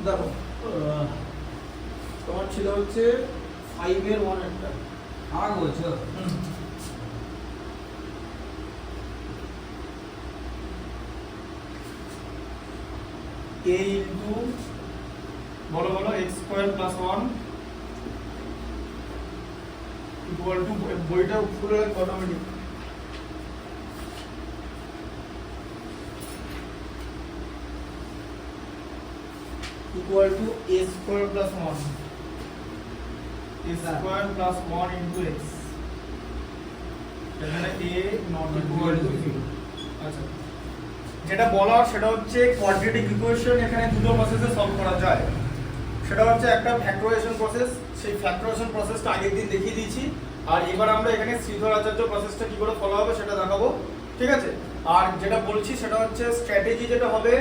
দেখো তোমার ছিল হচ্ছে 5 এর 1 একটা আমার বলছো a ইনটু বলো বলো x square plus 1 equal to বইটা পুরো automatic equal to a square plus 1 a square plus 1 into x এখানে a not equal to 0 আচ্ছা যেটা বলার সেটা হচ্ছে কোয়াড্রেটিক ইকুয়েশন এখানে দুটো প্রসেসে সলভ করা যায় সেটা হচ্ছে একটা ফ্যাক্টরাইজেশন প্রসেস সেই ফ্যাক্টরাইজেশন প্রসেসটা আগের দিন দেখিয়ে দিয়েছি আর এবার আমরা এখানে শ্রীধর আচার্য প্রসেসটা কি করে ফলো হবে সেটা দেখাবো ঠিক আছে আর যেটা বলছি সেটা হচ্ছে স্ট্র্যাটেজি যেটা হবে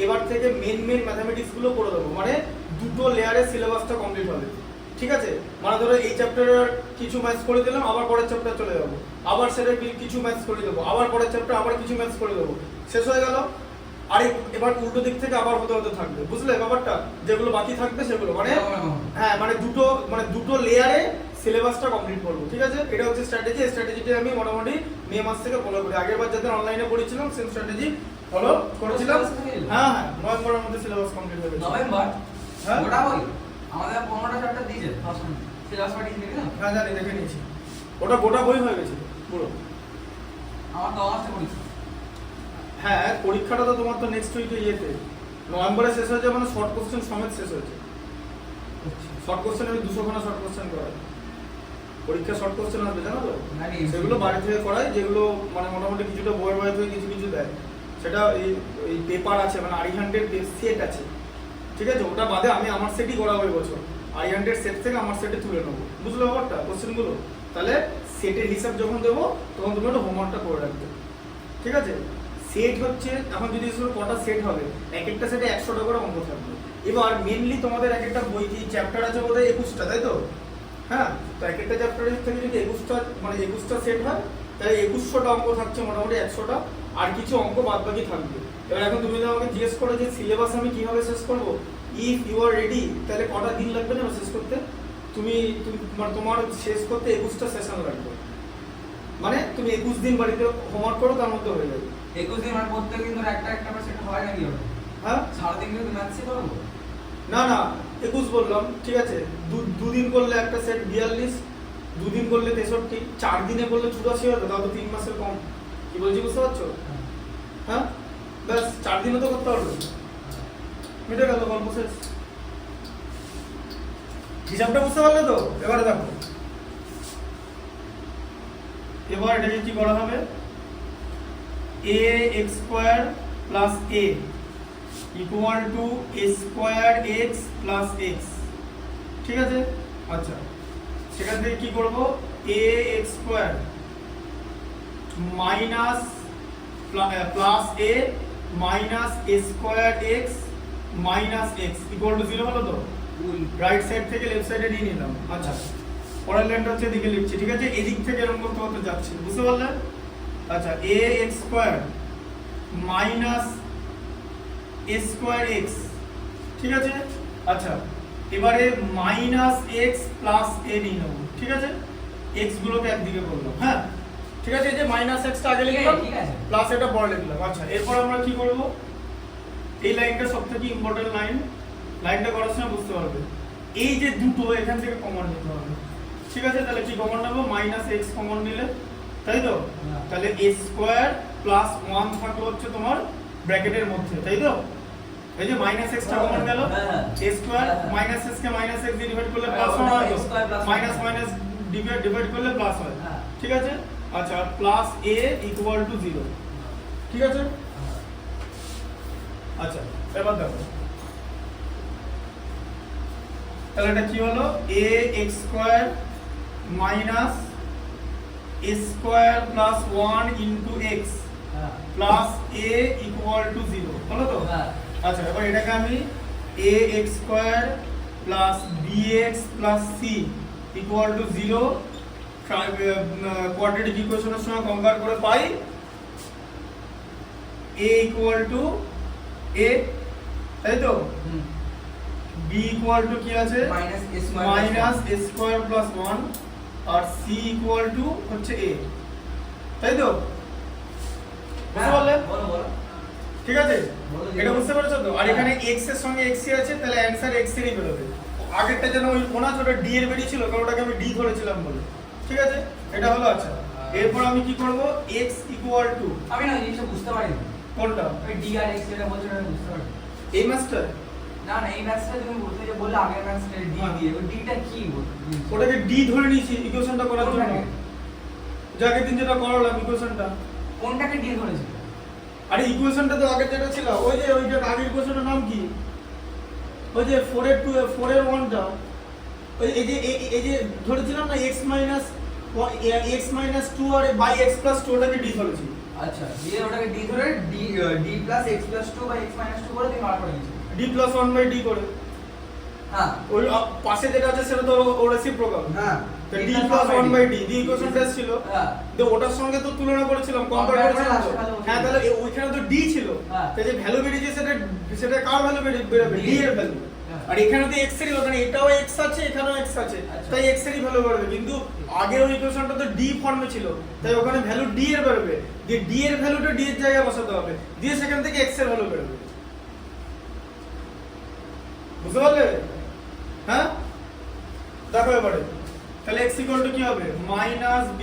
এবার থেকে মেন ম্যাথমেটিক্স গুলো করে দেবো মানে দুটো লেয়ারে সিলেবাসটা কমপ্লিট হবে ঠিক আছে মানে ধরো এই চ্যাপ্টারের কিছু ম্যাথস করে দিলাম আবার পরের চ্যাপ্টার চলে যাবো আবার সেটা কিছু ম্যাথস করে দেবো আবার পরের চ্যাপ্টার আবার কিছু ম্যাথস করে দেবো শেষ হয়ে গেল আর এবার উল্টো দিক থেকে আবার হতে হতে থাকবে বুঝলে ব্যাপারটা যেগুলো বাকি থাকবে সেগুলো মানে হ্যাঁ মানে দুটো লেয়ারে সিলেবাসটা কমপ্লিট করবো ঠিক আছে এটা হচ্ছে স্ট্র্যাটেজি এই স্ট্র্যাটেজিটা আমি মোটামুটি মে মাস থেকে ফলো করি আগেরবার যাদের অনলাইনে পড়েছিলাম সেম স্ট্র্যাটেজি ফলো করেছিলাম হ্যাঁ হ্যাঁ নভেম্বরের মধ্যে সিলেবাস কমপ্লিট হয়ে গেছে নভেম্বর হ্যাঁ ওটা বই আমাদের 15টা চ্যাপ্টার দিয়েছে ফার্স্ট সিলেবাস পাঠিয়ে দিয়েছে না হ্যাঁ জানি দেখে নিয়েছি ওটা গোটা বই হয়ে গেছে পুরো আমার তো অনার্সে পড়েছি হ্যাঁ পরীক্ষাটা তো তোমার তো নেক্সট উইকে ইয়েতে নভেম্বরে শেষ হয়েছে মানে শর্ট কোশ্চেন সমেত শেষ হয়েছে শর্ট কোশ্চেন আমি 200 খানা শর্ট কোশ্চেন করাই পরীক্ষা শর্ট কোশ্চেন আসবে জানো তো সেগুলো বাড়ি থেকে করাই যেগুলো মানে মোটামুটি কিছুটা বইয়ের বাইরে থেকে কিছু কিছু দেয় সেটা এই পেপার আছে মানে আরিহান্ডের সেট আছে ঠিক আছে ওটা বাদে আমি আমার সেটই করা ওই বছর আরিহান্ডের সেট থেকে আমার সেটে তুলে নেবো বুঝলে ব্যাপারটা কোশ্চেনগুলো তাহলে সেটের হিসাব যখন দেবো তখন তুমি একটা হোমওয়ার্কটা করে রাখবে ঠিক আছে সেট হচ্ছে এখন যদি কটা সেট হবে এক একটা সেটে 100টা করে অঙ্ক থাকবে এবার মেনলি তোমাদের এক একটা বই কি চ্যাপ্টার আছে বোধহয় 21টা তাই তো হ্যাঁ তো এক একটা চ্যাপ্টারের থেকে যদি 21টা সেট হয় তাহলে 2100টা অঙ্ক থাকছে মোটামুটি 100টা আর কিছু অঙ্ক বাদ বাকি থাকবে এবার এখন তুমি যদি আমাকে জিজ্ঞেস করো যে সিলেবাস আমি কিভাবে শেষ করবো ইফ ইউ আর রেডি তাহলে কটা দিন লাগবে না শেষ করতে তুমি তোমার শেষ করতে 21টা সেশন লাগবে মানে তুমি 21 দিন বাড়িতে হোমওয়ার্ক করো তার মধ্যে হয়ে যাবে 21 দিন মানে প্রত্যেক দিন ধরে একটা একটা করে সেটা হয় নাকি হবে হ্যাঁ সারাদিন কিন্তু ম্যাথসই করবো না না 21 বললাম ঠিক আছে দুদিন করলে একটা সেট 42 দুদিন করলে 63 4 দিনে করলে 84 হবে তাও তো 3 মাসের কম কি বলছি বুঝতে পারছো হ্যাঁ ব্যাস 4 দিনে তো করতে পারবে মিটে গেল গল্প শেষ হিসাবটা বুঝতে পারলে তো এবারে দেখো এবার এটাকে কি করা হবে ax square plus a equal to a square x plus x ঠিক আছে আচ্ছা সেখান থেকে কি করব ax square minus plus a minus a square x minus x equal to 0 হলো তো রাইট সাইড থেকে লেফট সাইডে নিয়ে নিলাম আচ্ছা পরের লাইনটা হচ্ছে এদিকে লিখছি ঠিক আছে এদিক থেকে এরকম করতে করতে যাচ্ছে বুঝতে পারলে আচ্ছা ax square minus a square x ঠিক আছে আচ্ছা এবারে মাইনাস x প্লাস a নিয়ে নেব ঠিক আছে x গুলোকে একদিকে করলাম হ্যাঁ ঠিক আছে এই যে মাইনাস x টা আগে লিখলাম ঠিক আছে প্লাস এটা পরে লিখলাম আচ্ছা এরপর আমরা কি করব এই লাইনটা সবথেকে ইম্পর্টেন্ট লাইনটা করার সময় বুঝতে পারবে এই যে দুটো এখান থেকে কমন নিতে হবে ঠিক আছে তাহলে কি কমন নেব মাইনাস x কমন নিলে তাই তো তাহলে a স্কয়ার প্লাস 1 থাকলো হচ্ছে তোমার ব্র্যাকেটের মধ্যে তাই তো এই যে মাইনাস x টা কমন গেল a square minus x K minus x দিয়ে ডিভাইড করলে প্লাস হয় মাইনাস মাইনাস ডিভাইড করলে প্লাস হয় ঠিক আছে আচ্ছা প্লাস a ইকুয়াল টু 0 ঠিক আছে আচ্ছা এবার দেখো তাহলে এটা কি হলো ax square minus a square plus 1 into x plus a equal to 0 হলো তো আচ্ছা এবার এটাকে আমি ax square plus bx plus c equal to 0 quadratic ইকুয়েশনের সঙ্গে কম্পেয়ার করে পাই a ইকুয়াল টু a তাই তো b ইকুয়াল টু কি আছে minus a square minus a square plus 1 আর c ইকুয়াল টু হচ্ছে a, তাই তো? বুঝতে পারলে? বলো বলো ঠিক আছে, বলো এটা বুঝতে পেরেছো তো? আর এখানে x এর সঙ্গে x ই আছে, তাহলে অ্যানসার x এরই বেরোবে। আগেরটা যেন ওই কোনা ছোট d এর বেরিয়েছিল, কারণ ওটাকে আমি d ধরেছিলাম বলে। ঠিক আছে, এটা হলো। আচ্ছা, এরপর আমি কি করব, x ইকুয়াল টু আমি না এই জিনিসটা বুঝতে পারিনি। কোনটা? ওই d আর x যেটা বলছো আমি বুঝতে পারিনি। এই মাস্টার না না, এই ম্যাথসটা তুমি বলতে যে বললে আগের ম্যাথসটা d হ্যাঁ। দিয়ে, ওই d টা কি বলছো? ওটাকে d ধরে নিয়েছি ইকুয়েশনটা করার জন্য। কোনটাকে? যাকে দিন যেটা করালাম ইকুয়েশনটা। কোনটাকে d ধরেছিল? আরে ইকুয়েশনটা তো আগে যেটা ছিল, ওই যে ওইটা আগের ইকুয়েশনের নাম কি? ওই যে 4 এর 2 4 এর 1টা, ওই এই যে ধরেছিলাম না x মাইনাস x মাইনাস 2 আর বাই x প্লাস 2 ওটাকে d ধরেছি। আচ্ছা, দিয়ে ওটাকে d ধরে d plus x plus 2 by x minus 2 করে তুমি বার করে দিয়েছো। d প্লাস 1 বাই d করে। হ্যাঁ ওই পাশে যেটা আছে সেটা তো ও রেসিপ্রোকাল। হ্যাঁ, তো d প্লাস 1 বাই d দি ইকুয়েশনটা ছিল। হ্যাঁ তো ওটার সঙ্গে তো তুলনা করেছিলাম, কম্পেয়ার Compare করে করেছিলাম তো। last এ value হ্যাঁ, তাহলে ওইখানে তো d ছিল। হ্যাঁ। তো যে ভ্যালু বেরিয়েছে সেটা কার ভ্যালু বেরোবে? d এর ভ্যালু। হ্যাঁ। আর এখানে তো x এরই, ওখানে এটাও x আছে এখানেও x আছে, আচ্ছা। তাই x এরই ভ্যালু বেরোবে। কিন্তু আগের ওই ইকুয়েশনটা তো d ফর্মে ছিল, তাই ওখানে ভ্যালু d এর বেরোবে, দিয়ে d এর ভ্যালুটা d এর জায়গায় বসাতে হবে, দিয়ে সেখান থেকে x এর ভ্যালু বেরোবে। বুঝতে পারলে? হ্যাঁ, দেখো এবারে তাহলে x ইকুয়াল টু কি হবে, minus b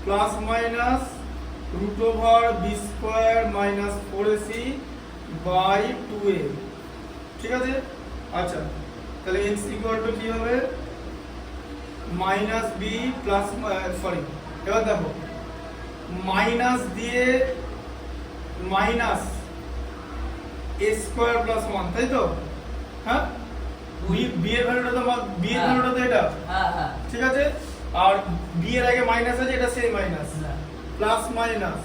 plus minus root over b square minus 4ac by 2a। ঠিক আছে, আচ্ছা তাহলে x ইকুয়াল টু কি হবে, মাইনাস b প্লাস সরি, এবার দেখো মাইনাস দিয়ে মাইনাস a স্কয়ার প্লাস 1, তাই তো? হ্যাঁ, b এর ভ্যালুটা তো b এর ভ্যালুটা তো এটা। হ্যাঁ হ্যাঁ ঠিক আছে, আর b এর আগে মাইনাস আছে, এটা সেই minus plus minus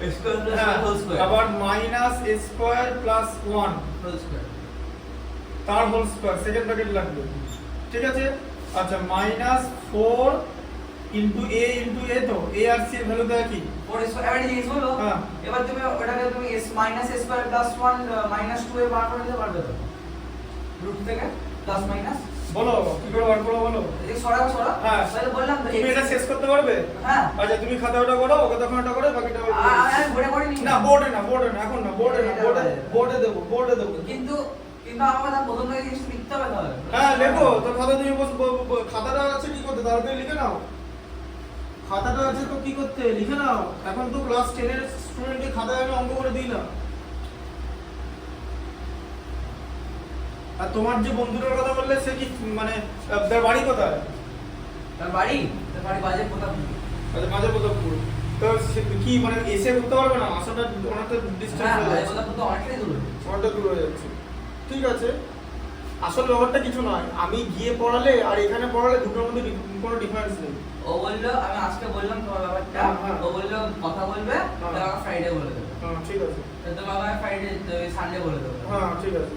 x square plus whole square আবার minus a square plus 1 whole square তার হোল স্কয়ার সেকেন্ড ব্র্যাকেট লাগবে। ঠিক আছে, আচ্ছা মাইনাস 4 ইনটু a তো a আর c এর ভ্যালু দেয় কি? 4 স্কয়ার। এবারে জিনিস বলো, হ্যাঁ। এবার তুমি ওটাকে তুমি s minus a square plus 1 minus 2 এ বার করে দিতে পারবে তো রুট থেকে প্লাস মাইনাস। বলো কি করে বার করো বলো। এই সরাও সরা। হ্যাঁ। তাহলে বললাম তো তুমি এটা শেষ করতে পারবে? হ্যাঁ। আচ্ছা তুমি খাতা ওটা করো, ওকে তখন ওটা করো, বাকিটা আমি আমি বোর্ডে করে নিই না, বোর্ডে না এখন না, বোর্ডে দেবো। কিন্তু আমার কথা প্রথম থেকে জিনিসটা লিখতে হবে তাহলে। হ্যাঁ লেখো, তো খাতা তুমি খাতাটা আছে কি করতে, তাড়াতাড়ি লিখে নাও। খাতাটা আছে তো কি করতে, লিখে নাও। এখন তো ক্লাস 10 এর স্টুডেন্টকে খাতায় আমি অঙ্ক করে দিই না। আর তোমার যে বন্ধুটার কথা বললে সে কি মানে তার বাড়ি কোথায়? তার বাড়ি বাজে কোথাও। আচ্ছা মাঝে প্রতাপপুর। তো সে কি মানে এসে করতে পারবে না? আসাটা অনেকটা ডিসটেন্স হ্যাঁ হয়ে বাজে যাচ্ছে, কোথাও তো অনেকটাই দূর। অনেকটা দূর হয়ে যাচ্ছে। ঠিক আছে, আসল ব্যাপারটা কিছু নয়, আমি গিয়ে পড়ালে আর এখানে পড়ালে দুটোর মধ্যে কোনো ডিফারেন্স নেই। ও বললো আমি আজকে বললাম তোমার ব্যাপারটা, হ্যাঁ। ও বললো কথা বলবে, হ্যাঁ। তাহলে আমাকে ফ্রাইডে বলে দেবে। হ্যাঁ ঠিক আছে, তো তোমাকে আমি ফ্রাইডে সানডে বলে দেবো। হ্যাঁ ঠিক আছে।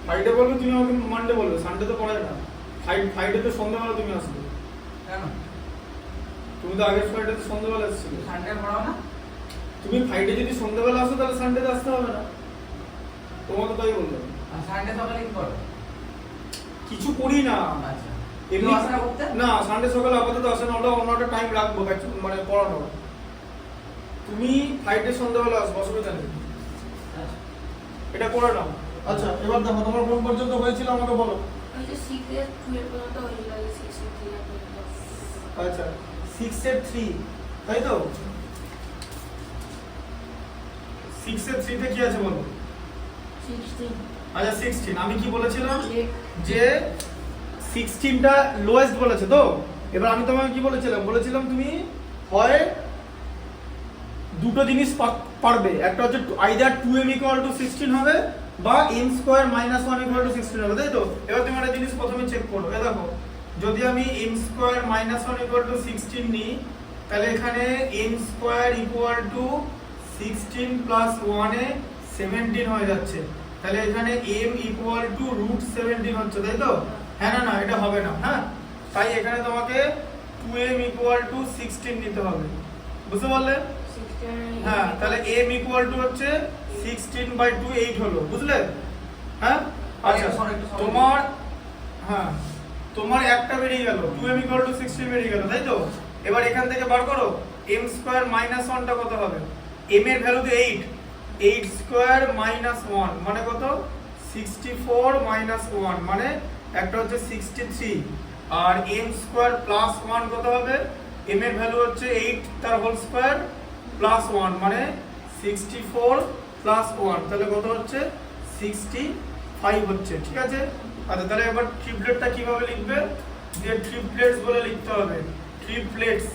ফ্রাইডে বলবে, তুমি আমাকে মানডে বলবে, সানডে তো পড়ায় না। ফ্রাইডে তো সন্ধ্যাবেলা তুমি আসবে। কেন? তুমি তো আগের ফ্রাইডে তো সন্ধ্যাবেলা এসেছিলে। সানডে পড়াও না? তুমি ফ্রাইডে যদি সন্ধ্যাবেলা আসো তাহলে সানডেতে আসতে হবে না, তোমাকে তাই বললাম। আর সানডে সকালে কি করো? কিছু করি না আচ্ছা এমনি। কেউ আসে না করতে? না, সানডে সকালে আপাতত আসে না, ওটা অন্য একটা টাইম রাখবো মানে পড়ানো। তুমি ফ্রাইডে সন্ধ্যাবেলা আসবো, অসুবিধা নেই, আচ্ছা। এটা করে নাও। আচ্ছা এবার দেখো তোমার কোন পর্যন্ত হয়েছিল আমাকে বলো। ওই যে 6 এর 2 এর পর্যন্ত হয়ে লাগে 6 এর 3 এর পর্যন্ত। আচ্ছা 6 এর 3, তাই তো? 6 এর 3 তে কি আছে বলো? 16 আচ্ছা 16, আমি কি বলেছিলাম যে যে 16টা লোয়েস্ট বলেছে তো। এবার আমি তোমাকে কি বলেছিলাম তুমি হয় দুটো জিনিস পারবে, একটা হচ্ছে আইদার 2m = 16 হবে বা m² - 1 = 16 হবে, তাই তো? এবার তুমি একটা জিনিস প্রথমে চেক করো, এই দেখো যদি আমি m² - 1 = 16 নিই, তাহলে এখানে m² = 16 + 1 এ 17 হয়ে যাচ্ছে, তাহলে এখানে m = √17 হচ্ছে, তাই তো? হ্যাঁ না এটা হবে না। হ্যাঁ, তাই এখানে তোমাকে 2m = 16 নিতে হবে, বুঝতে পারলে? 16 হ্যাঁ, তাহলে m = হচ্ছে 16/2 8 হলো, বুঝলে? হ্যাঁ আচ্ছা একটু সরে, একটু সরে। তোমার হ্যাঁ তোমার একটা বেরিয়ে গেল 2m = 60 বেরিয়ে গেল তাই তো এবার এখান থেকে বার করো m স্কয়ার মাইনাস 1 টা কত হবে m এর ভ্যালু তো 8 8 স্কয়ার মাইনাস 1 মানে কত 64 মাইনাস 1 মানে একটা হচ্ছে 63 আর m স্কয়ার প্লাস 1 কত হবে m এর ভ্যালু হচ্ছে 8 তার হোল স্কয়ার প্লাস 1 মানে 64 প্লাস 1 তাহলে কত হচ্ছে 65 হচ্ছে ঠিক আছে আচ্ছা তাহলে এবার ট্রিপলেটটা কিভাবে লিখবে যে ট্রিপলেটস বলে লিখতে হবে ট্রিপলেটস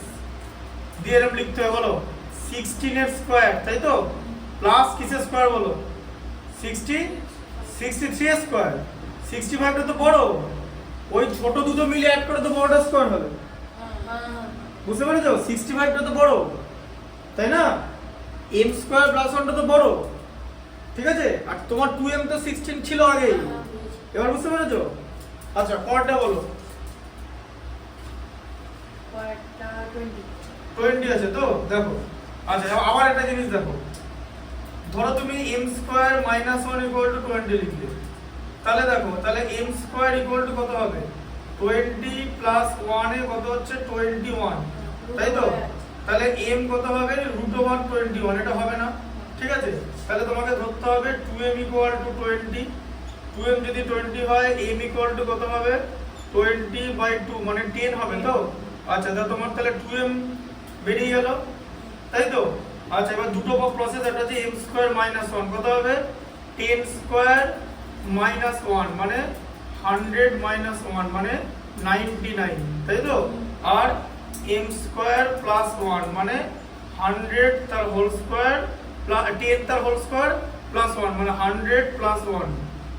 দিয়ে এরকম লিখতে হবে বলো 16 এর স্কয়ার তাই তো প্লাস কিসের স্কয়ার বলো 60 63 এর স্কয়ার 65 টা তো বড় ওই ছোট দুটো মিলে অ্যাড করে তো বড়টা স্কয়ার হবে হ্যাঁ বুঝতে পেরেছো 65 টা তো বড় তাই না m স্কয়ার প্লাস 1 টা তো বড় ঠিক আছে আর তোমার 2m তো 16 ছিল আগে এবার বুঝতে পেরেছো আচ্ছা পরেরটা বলো পরেরটা 20 20 আছে তো দেখো আচ্ছা আবার একটা জিনিস দেখো ধরো তুমি m square minus 1 equal to 20 লিখলে তাহলে দেখো তাহলে m স্কয়ার ইকুয়াল টু কত হবে 20 প্লাস 1 এ কত হচ্ছে 21 তাই তো তাহলে m কত হবে √21 এটা হবে না ঠিক আছে তাহলে তোমাকে ধরতে হবে 2m ইকুয়াল টু 20 2m যদি 20 হয় m ইকুয়াল টু কত হবে 20/2 মানে 10 হবে তো আচ্ছা তাহলে তোমার তাহলে 2m বেরিয়ে গেল তাই তো আচ্ছা এবার দুটো প্রসেস একটা হচ্ছে m স্কয়ার মাইনাস 1 কত হবে 10 স্কয়ার মাইনাস 1 মানে 100 মাইনাস 1 মানে 99 তাই তো আর m স্কয়ার প্লাস 1 মানে 100 তার হোল স্কয়ার প্লাস 10 তার হোল স্কয়ার প্লাস 1 মানে 100 প্লাস 1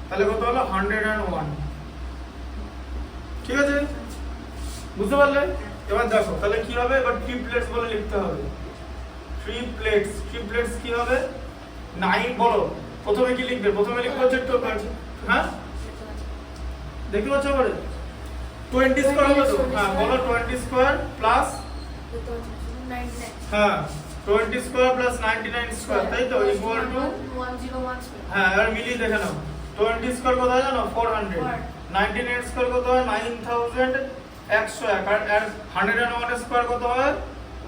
তাহলে কত হলো 101 ঠিক আছে বুঝতে পারলে এবার দেখো তাহলে কি হবে এবার ট্রিপলেটস বলে লিখতে হবে ট্রিপলেটস কি হবে 9 বলো প্রথমে কি লিখবে প্রথমে লিখবে হচ্ছে হ্যাঁ দেখতে পাচ্ছ পরে 20 স্কয়ার হবে তো হ্যাঁ বলো 20 স্কয়ার প্লাস 99 হ্যাঁ 20 স্কয়ার প্লাস 99 স্কয়ার তাই তো ইকুয়াল টু 101 হ্যাঁ এবার মিলিয়ে দেখে নাও 20 স্কয়ার কত হয় জানো 400 99 স্কয়ার কত হয় 9101 আর 101 স্কয়ার কত হয়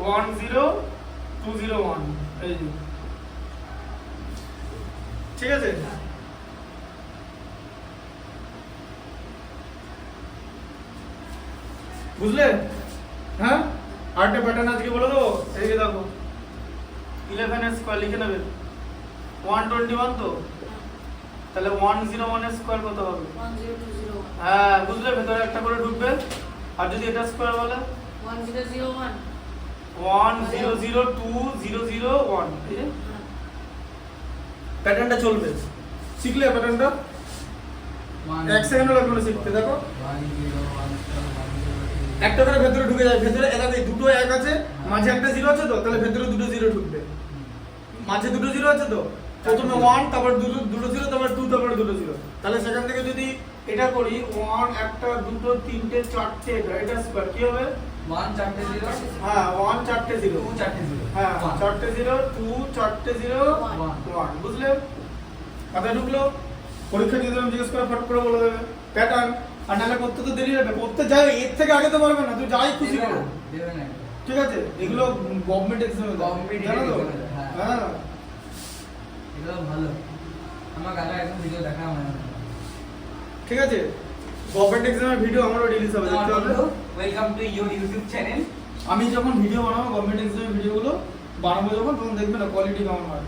10201 এই যে ঠিক আছে বুঝলে হ্যাঁ আরেকটা প্যাটার্ন আজকে বলে দেবো এই যে দেখো 11 এর স্কয়ার লিখে নেবে 121 তো তাহলে 101 এর স্কয়ার কত হবে 10201 হ্যাঁ বুঝলে ভেতরে একটা করে ঢুকবে আর যদি এটা স্কয়ার বলে 1001 1002001 এই যে প্যাটার্নটা চলবে শিখলে প্যাটার্নটা এক সেকেন্ড লাগবে না শিখতে দেখো একটা করে ভেতরে ঢুকে যায় ভেতরে এলাকায় দুটো এক আছে মাঝে একটা জিরো আছে তো তাহলে ভেতরে দুটো জিরো ঢুকবে মাঝে দুটো জিরো আছে তো প্রথমে 1 তারপর দুটো জিরো তারপর 2 তারপর দুটো জিরো তাহলে সেখান থেকে যদি এটা করি 1 একটা দুটো তিনটে চারটে এটা স্কয়ার কি হবে 1 চারটে 0 হ্যাঁ 1 চারটে জিরো 2 চারটে 0 হ্যাঁ চারটে জিরো 2 চারটে জিরো 1 বুঝলে কথা ঢুকলো পরীক্ষা দিতে আমি জিজ্ঞেস করে ফট করে বলে দেবে প্যাটার্ন আর নাহলে করতে তো দেরি হবে করতে যাবে এর থেকে আগে তো পারবে না তুই যাই খুশি করো দেবে না ঠিক আছে এগুলো গভর্নমেন্ট এক্সামে Government জানো তো exam এ, হ্যাঁ। হ্যাঁ এটা ভালো আমার গালা একদম ভিডিও দেখা হয় না ঠিক আছে গভর্নমেন্ট এক্সামের ভিডিও আমারও রিলিজ হবে দেখতে হবে welcome to your YouTube channel আমি যখন ভিডিও বানাবো গভর্নমেন্ট এক্সামের ভিডিওগুলো বানাবো যখন তখন দেখবে না কোয়ালিটি কেমন হয়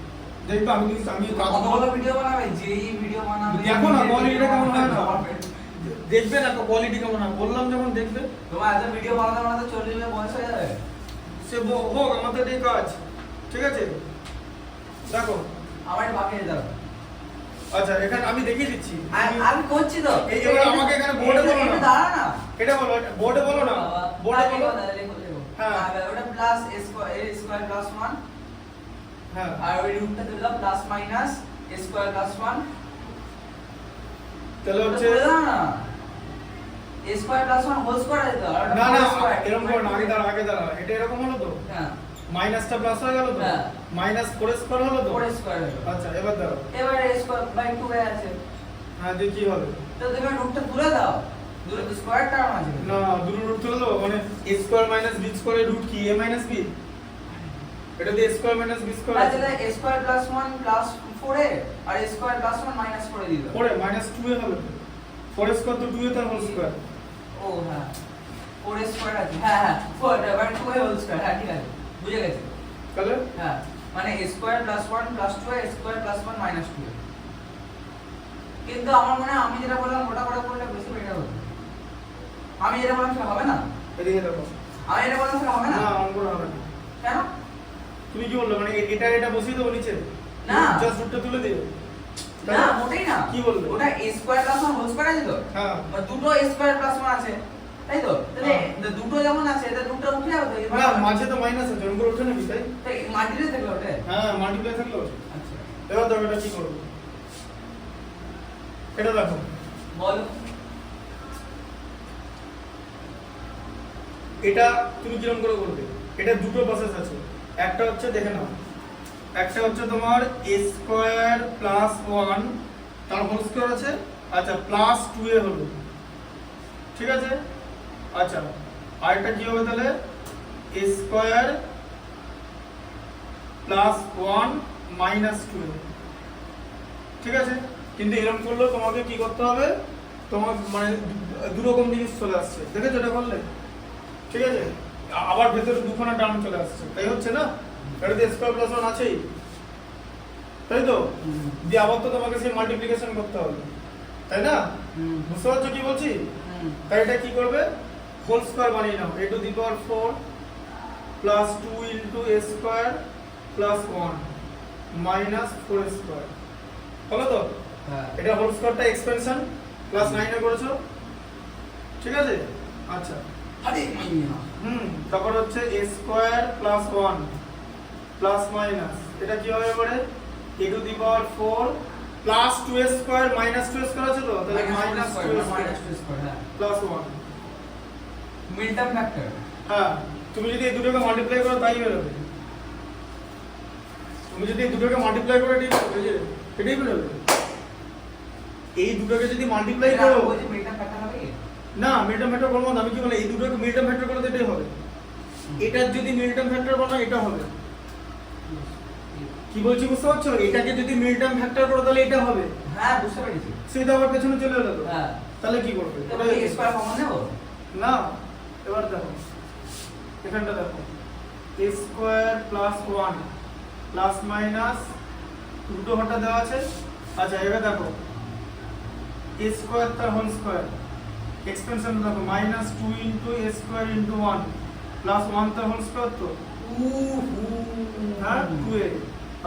দেখবে আমি কিন্তু আমি কত বড় ভিডিও বানাবে যেই ভিডিও বানাবে দেখো না কোয়ালিটিটা কেমন হয় না দেখবে না কোয়ালিটি কেমন হয় বললাম যখন দেখবে তোমার এত ভিডিও বানাতে বানাতে 40 মিনিট বয়স হয়ে যাবে সে হোক আমাদের এই কাজ ঠিক আছে দেখো আমার বাকি দাও আচ্ছা এখানে আমি দেখিয়ে দিচ্ছি আমি করছি তো এই এবার আমাকে এখানে বোর্ডে বলো না দাঁড়া না এটা বলো বোর্ডে বলো না বোর্ডে বলো হ্যাঁ। ওটা প্লাস a স্কয়ার প্লাস 1 হ্যাঁ আর ওই রুটটা দিলাম plus minus a square plus 1 তাহলে হচ্ছে a square plus 1 whole square দিতে আর না না এরকম করো না আগে দাঁড়া এটা এরকম হলো তো হ্যাঁ মাইনাসটা প্লাস হয়ে গেল তো হ্যাঁ। মাইনাস 4 স্কয়ার হলো তো 4 স্কয়ার হলো আচ্ছা এবার দাঁড়াও এবার a স্কয়ার বাই 2 হয়ে আছে হ্যাঁ দিয়ে কি হবে? তো তুমি রুটটা তুলে দাও, দুটো স্কয়ার টার্ম আছে না দুটো রুট তুলে দেবো, মানে a স্কয়ার মাইনাস b স্কয়ারের রুট কি a মাইনাস b? এটা দিয়ে a square minus b square আচ্ছা তাহলে a square plus 1 plus 4a আর a স্কয়ার প্লাস 1 মাইনাস করে দিল। পরে মাইনাস 2a হবে তো, 4a স্কয়ার তো 2a তার হোল স্কয়ার। ও হ্যাঁ 4a স্কয়ার আছে, হ্যাঁ হ্যাঁ 4 এবার 2a হোল স্কয়ার, হ্যাঁ ঠিক আছে বুঝে গেছি। তাহলে হ্যাঁ মানে a square plus 1 plus 2a square plus 1 minus 2a। কিন্তু আমার মনে হয় আমি যেটা বললাম ওটা করে করলে বেশি বেটার হবে। আমি যেটা বললাম সেটা হবে না, এদিকে দেখো। আমি যেটা বললাম সেটা হবে না। না অঙ্ক হবে না। কেন? তুমি কি বললে, মানে এটা বসিয়ে দেবো নিচে? না। জাস্ট রুটটা তুলে দিও। না মোটেই না। কি বললে? ওটা a square plus 1 whole square আছে তো? হ্যাঁ বা দুটো a স্কয়ার প্লাস 1 আছে, তাই তো? তাহলে হ্যাঁ। দুটো যেমন আছে এটা দুটো উঠে যাবে তো এবার। না মাঝে তো মাইনাস আছে, অঙ্ক ওঠে নাকি তাই? তাই মাল্টিপ্লাই থাকলে ওঠে। হ্যাঁ মাল্টিপ্লাই থাকলে ওঠে। আচ্ছা এবার দেখো এটা কি করবো, এটা দেখো। বল। এটা তুমি কিরকম করে করবে? এটা দুটো প্রসেস আছে, একটা হচ্ছে দেখে নাও, একটা হচ্ছে তোমার a স্কয়ার প্লাস 1 তার হোল স্কয়ার আছে, আচ্ছা প্লাস 2a হলো, ঠিক আছে? আচ্ছা আরেকটা কি হবে তাহলে, a square plus 1 minus 2a, ঠিক আছে? কিন্তু এরকম করলেও তোমাকে কি করতে হবে, তোমার মানে দু রকম জিনিস চলে আসছে, দেখেছো এটা করলে? ঠিক আছে, আবার ভেতরে দুখানা টার্ম চলে আসছে, তাই হচ্ছে না? এটাতে স্কয়ার প্লাস 1 আছেই, তাই তো? দিয়ে আবার তো তোমাকে সেই মাল্টিপ্লিকেশন করতে হবে, তাই না? বুঝতে পারছো কি বলছি? তাই এটা কি করবে, হোল স্কয়ার বানিয়ে নাও, a to the power 4 plus 2 into a square plus 1 minus 4 square, হলো তো? হ্যাঁ এটা হোল স্কয়ারটা এক্সপেনশন ক্লাস 9 এ করেছো, ঠিক আছে? আচ্ছা আরে মাইনাস তারপর হচ্ছে a square plus 1 plus minus, এটা কি হবে এবারে, a to the power 4 plus 2a square minus 2a square আছে তো, তাহলে মাইনাস 2a স্কয়ার স্কয়ার হ্যাঁ প্লাস 1। Midterm factor. হ্যাঁ তুমি যদি এই দুটোকে মাল্টিপ্লাই করো তাই বেরোবে, তুমি যদি এই দুটোকে মাল্টিপ্লাই করো এটাই বেরোবে, এই দুটোকে যদি মাল্টিপ্লাই করো। ওই যে মিডটার্ম ফ্যাক্টর হবে কি? না মিডটার্ম ফ্যাক্টর করবো না, আমি কি বলি এই দুটোকে মিডটার্ম ফ্যাক্টর করলে তো এটাই হবে, এটার যদি মিডটার্ম ফ্যাক্টর করো এটা হবে। কি বলছি বুঝতে পারছো? এটাকে যদি মিডটার্ম ফ্যাক্টর করো তাহলে এটা হবে, হ্যাঁ বুঝতে পেরেছি। সেটা আবার পেছনে চলে এলো তো, হ্যাঁ তাহলে কি করবে? তাহলে a স্কয়ার কমন নেব না এবার দেখো এখানটা দেখো, a square plus 1 plus minus দুটো ঘটা দেওয়া আছে। আচ্ছা এবার দেখো a স্কয়ার তার হোল স্কয়ার এক্সপেনশন দেখো minus 2 into a square into 1 plus 1 তার হোল স্কয়ার তো হ্যাঁ 2a।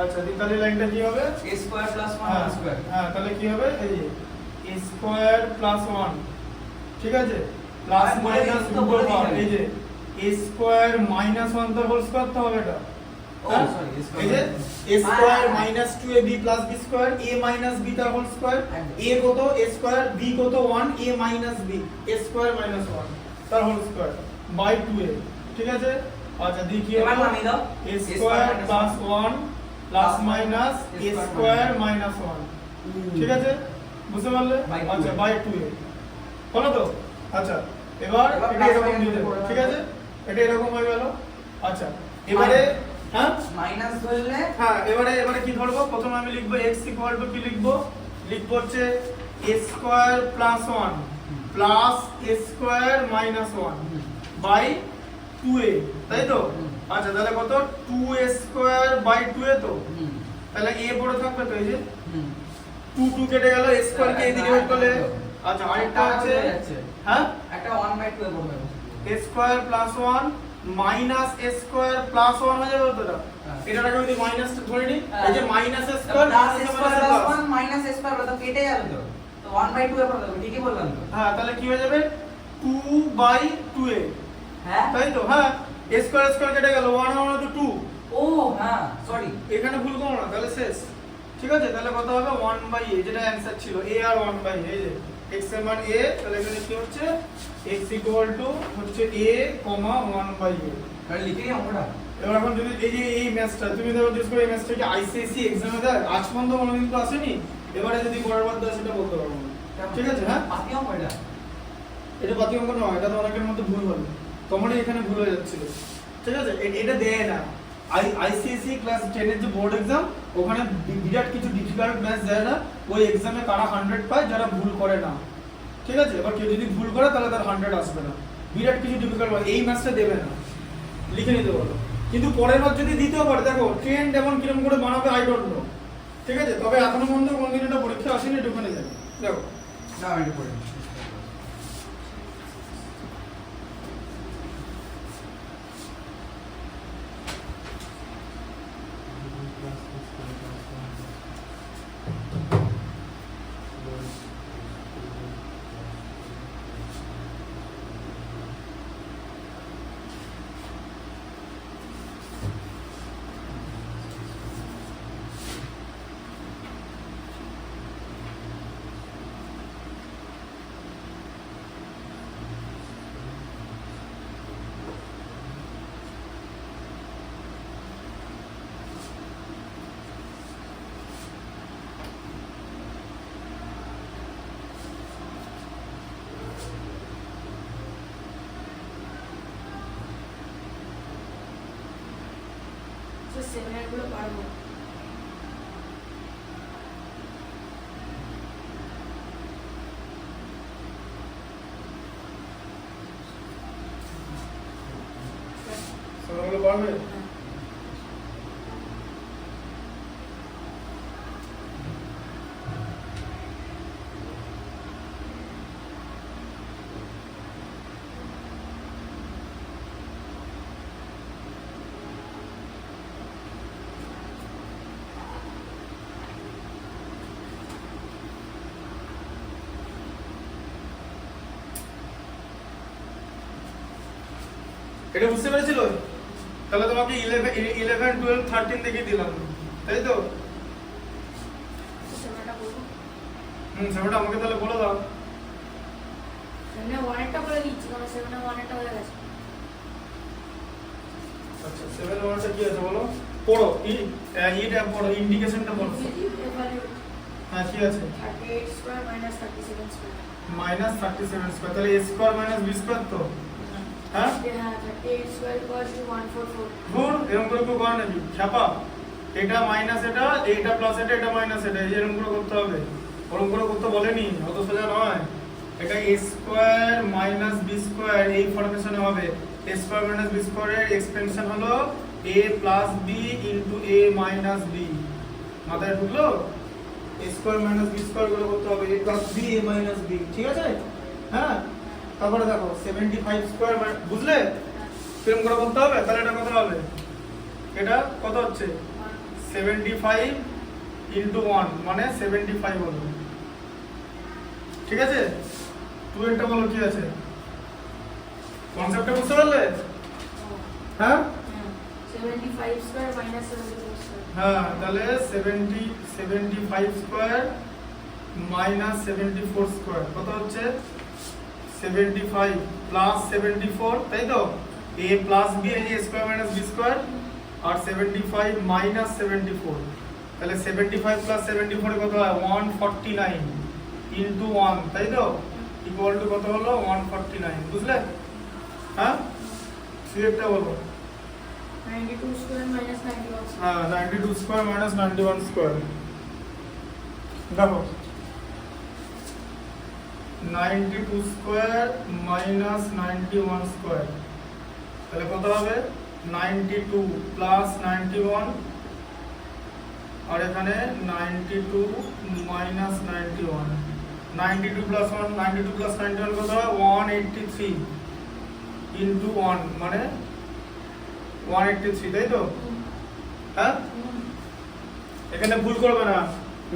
আচ্ছা তাহলে লাইনটা কি হবে, a square plus 1 whole square. হ্যাঁ তাহলে কি হবে, এই যে a স্কয়ার প্লাস 1, ঠিক আছে, প্লাস আমি বলে মাইনাস দিয়েছি তো, দুটো বলে পাওয়ার, দিয়েছি। এই যে a স্কয়ার মাইনাস 1 তার হোল স্কয়ার তো হবে এটা, ও হ্যাঁ? সরি এই যে a square minus 2ab plus b square a minus b তার হোল স্কয়ার, a কত a স্কয়ার b কত 1 a minus b a square minus 1 তার হোল স্কয়ার বাই 2a, ঠিক আছে? আচ্ছা দেখি কি এবার হবে, নামিয়ে দাও a square plus 1 plus minus a square minus 1, ঠিক আছে? বুঝতে পারলে? By 2a আচ্ছা বাই 2a হলো তো? আচ্ছা এবার এবার এটা plus এরকম minus দিয়ে দেবো, করে ঠিক দেবো। আছে? এটা এরকম হয়ে গেল। আচ্ছা এবারে হ্যাঁ মাইনাস ধরলে হ্যাঁ এবারে কি ধরবো, প্রথমে আমি লিখবো x ইকুয়াল টু কি লিখবো, লিখবো হচ্ছে a square plus 1 plus a square minus 1 by 2a, তাই তো? আচ্ছা তাহলে কত 2a স্কয়ার বাই 2a তো, তাহলে a পড়ে থাকবে তো, এই যে 2 2 কেটে গেল, a স্কয়ার কে এদিকে যোগ করলে। আচ্ছা আরেকটা আছে হ্যাঁ একটা 1/2 এ পড়বে a square plus 1 minus a square plus 1 হয়ে যাবে তো, এটাকে যদি মাইনাস ধরে নিই, এই যে minus a square plus minus square plus plus 1 minus square তো কেটে যাবে তো, তো 1/2 এ পড়বে, ঠিকই বললাম তো। হ্যাঁ তাহলে কি হয়ে যাবে 2/2a, হ্যাঁ তাই তো? হ্যাঁ a স্কয়ার স্কয়ার কেটে গেল, 1 1 তো 2, ও হ্যাঁ সরি এখানে ভুল করো না, তাহলে শেষ, ঠিক আছে? তাহলে কত হবে 1/a, যেটা অ্যানসার ছিল a আর 1/a, এই যে x এর মান a, তাহলে এখানে কি হচ্ছে x ইকুয়াল টু হচ্ছে a, 1/a। তাহলে লিখে নিই অঙ্কটা। এবার এখন যদি এই যে এই ম্যাথটা তুমি দেখো জিজ্ঞেস করে, এই ম্যাথটা কি আইসিএসসি এক্সামে দেয়? আজ পর্যন্ত কোনোদিন তো আসেনি, এবারে যদি পরের বার দেয় সেটা বলতে পারবো না। ঠিক আছে, হ্যাঁ? পাতি অঙ্ক এটা এটা পাতি অঙ্ক নয়, এটা তো অনেকের মধ্যে ভুল হলো, তোমারই এখানে ভুল হয়ে যাচ্ছিল। ঠিক আছে, এটা দেয় না। আইসিএসসি ক্লাস 10 এর যে বোর্ড এক্সাম, ওখানে বিরাট কিছু ডিফিকাল্ট ম্যাথ দেয় না। ওই এক্সামে কারা 100 পায়, যারা ভুল করে না। ঠিক আছে, এবার কেউ যদি ভুল করে তাহলে তার 100 আসবে না। বিরাট কিছু ডিফিকাল্ট, এই ম্যাথটা দেবে না, লিখে নিতে বলো। কিন্তু পরের বার যদি দিতেও পারে, দেখো ট্রেন্ড এমন কিরকম করে বানাবে আই ডোন্ট নো। ঠিক আছে, তবে এখনো পর্যন্ত কোনদিন এটা পরীক্ষা আসেনি, এটা ওখানে যাবে। দেখো না এটা পড়ে সেমিনারগুলো পারবো। সবাই পারবে। এটা বুঝতে পেরেছিল? তাহলে তোমাকে 11 12 13 দেখিয়ে দিলাম, তাই তো? সেমিনারটা বলবো। সেটা আমাকে তাহলে বলে দাও। সেমিনার 1 এরটা বলে দিচ্ছি, কারণ সেমিনার 1 এরটা হয়ে গেছে। আচ্ছা, 7 ওয়ানটা কি আছে বলো? পড়ো, এটা পড়ো, ইন্ডিকেশনটা পড়ো। হ্যাঁ, কি আছে? 38 square minus 37 square. Minus 37 square, তাহলে a square minus b square তো? হ্যাঁ, হ্যাঁ 38 স্কয়ার ইকুয়ালস টু 144। গুড, এরকম করে কেউ করে নাকি? ছাপা, এটা মাইনাস এটা, এটা প্লাস এটা, এটা মাইনাস এটা, এই এরকম করে করতে হবে। ওরকম করে করতে বলেনি, অত সোজা নয়। এটা a square minus b square এই ফরমেশনে হবে। a স্কয়ার মাইনাস b স্কয়ারের এক্সপেনশন হলো a plus b into a minus b। মাথায় ঢুকলো? a square minus b square করে করতে হবে, a plus b a minus b। ঠিক আছে, হ্যাঁ। তারপরে দেখো 75 স্কয়ার, বুঝলে কিরকম করে করতে হবে? তাহলে এটা কত হবে? এটা কত হচ্ছে? 75 ইনটু 1 মানে 75 হলো। ঠিক আছে, 2 এরটা বলো কি আছে? কনসেপ্টটা বুঝতে পারলে? হ্যাঁ 75 স্কয়ার মাইনাস 74 স্কয়ার। হ্যাঁ, তাহলে 75 স্কয়ার মাইনাস 74 স্কয়ার কত হচ্ছে? 75 প্লাস 74, তাই তো? a প্লাস b এই যে স্কয়ার মাইনাস b স্কয়ার, আর 75 মাইনাস 74, তাহলে 75 প্লাস 74 কত হয়? 149 ইনটু 1, তাই তো? ইকুয়াল টু কত হলো? 149। বুঝলে? হ্যাঁ, সিলেক্টটা বলো। 92 স্কয়ার মাইনাস 91 স্কয়ার। হ্যাঁ, 92 স্কয়ার মাইনাস 91 স্কয়ার। দেখো 92 স্কয়ার মাইনাস 91 স্কয়ার, তাহলে কত হবে? 92 প্লাস 91, আর এখানে 92 মাইনাস 91। 92 প্লাস 1, 92 প্লাস 91 কত হয়? 183 ইনটু 1 মানে 183, তাই তো? হ্যাঁ, এখানে ভুল করবে না।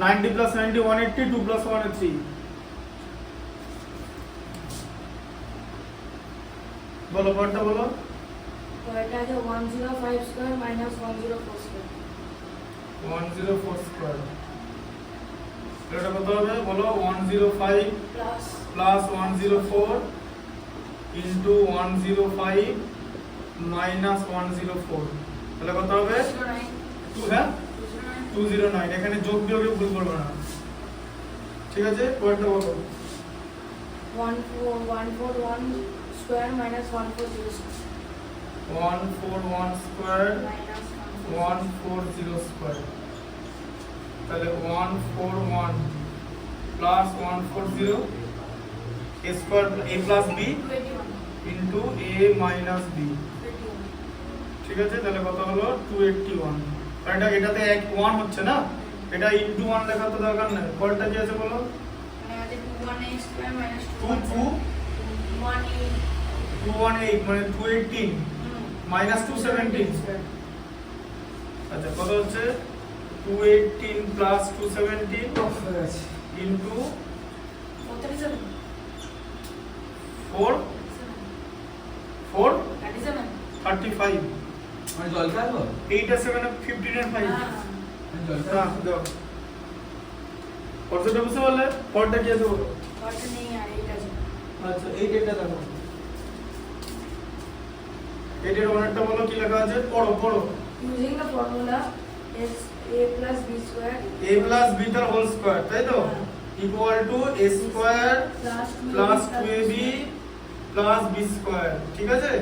90 প্লাস 90 180, 2 প্লাস 1 3। বলো পরটা বলো। তো এটা আছে 105 স্কয়ার মাইনাস 104 স্কয়ার। 104 স্কয়ার, এটা কত হবে বলো? 105 প্লাস প্লাস 104 ইনটু 105 মাইনাস 104, তাহলে কত হবে? 09 2, হ্যাঁ 09 209। এখানে যোগ বিয়োগে ভুল করবে না। ঠিক আছে, পরেরটা বলো। 141 square minus 140 square 141 square minus 140 square, তাহলে 141 plus 140 a square a plus b 281 into a minus b, ঠিক আছে, তাহলে কত হলো 281। আর এটাতে 1 হচ্ছে না, এটা ইনটু 1 লেখা তো দরকার নেই। পরেরটা কি আছে বলো? মানে আছে 218 square minus 218 218 মানে 218 মাইনাস 217। আচ্ছা, কত হচ্ছে 218 প্লাস 217 ইনটু 37 4 4 37 35, মানে জল খাবো 8 আর 7 15 আর 5। জল হ্যাঁ, দাও। পরেরটা বুঝতে পারলে? পরেরটা কি আছে বলো? কত নেই আর এইটা আছে আচ্ছা, এই ডেটটা দেখো। এই ডেট অনেকটা বলো কি লেখা আছে, পড়ো পড়ো। using the formula is a plus b square a plus b তার হোল স্কয়ার, তাই তো, equal to a square plus 2ab plus b square, ঠিক আছে।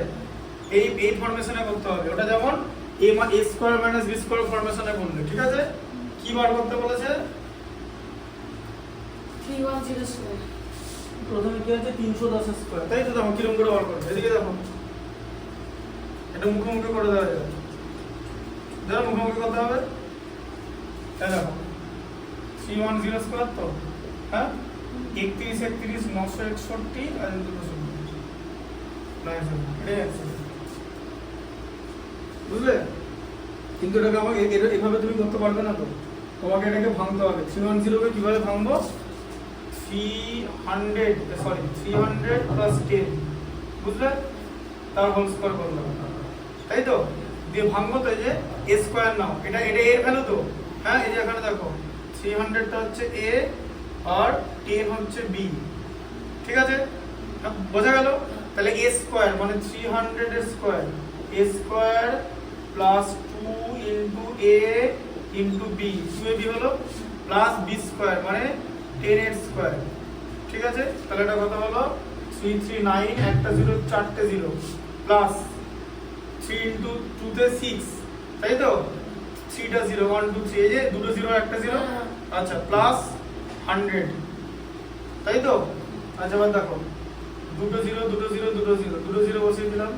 এই ফরমেশনে করতে হবে, ওটা যেমন a square minus b square ফরমেশনে করলে, ঠিক আছে। কি বার করতে বলেছে? 310 square প্রথমে কি আছে 310 স্কয়ার, তাই তো। দেখো কিরকম করে বার করবে, এদিকে দেখো, এটা মুখোমুখি করে দেওয়া যাবে, যারা মুখোমুখি করতে হবে। এই দেখো 310 স্কয়ার তো, হ্যাঁ, 31 31 961 আর দুটো শূন্য, এটাই আছে, বুঝলে? কিন্তু এটাকে আমাকে এভাবে তুমি করতে পারবে না তো, তোমাকে এটাকে ভাঙতে হবে। 310 কে কিভাবে ভাঙবো? 300 প্লাস 10, বুঝলে, তার হোল স্কয়ার করলাম, তাই তো। দিয়ে ভাঙবো তো, এই যে a স্কয়ার নাও, এটা এর ভ্যালু তো, হ্যাঁ, এই যে এখানে দেখো 300 টা হচ্ছে a আর 10 হচ্ছে b, ঠিক আছে, বোঝা গেল? তাহলে a স্কয়ার মানে 300 এর square, a square plus 2 into a into b, 2ab হলো, প্লাস b স্কয়ার মানে 10 এর স্কয়ার, ঠিক আছে। তাহলে এটা কত হলো 339, একটা 0 চারটে 0, প্লাস 3 ইনটু 2 তে 6, তাই তো, 3 টা 0 1 2 3, এই যে দুটো 0 একটা 0, আচ্ছা, প্লাস 100, তাই তো। আচ্ছা, এবার দেখো দুটো 0 দুটো 0 দুটো 0 দুটো 0 বসিয়ে দিলাম,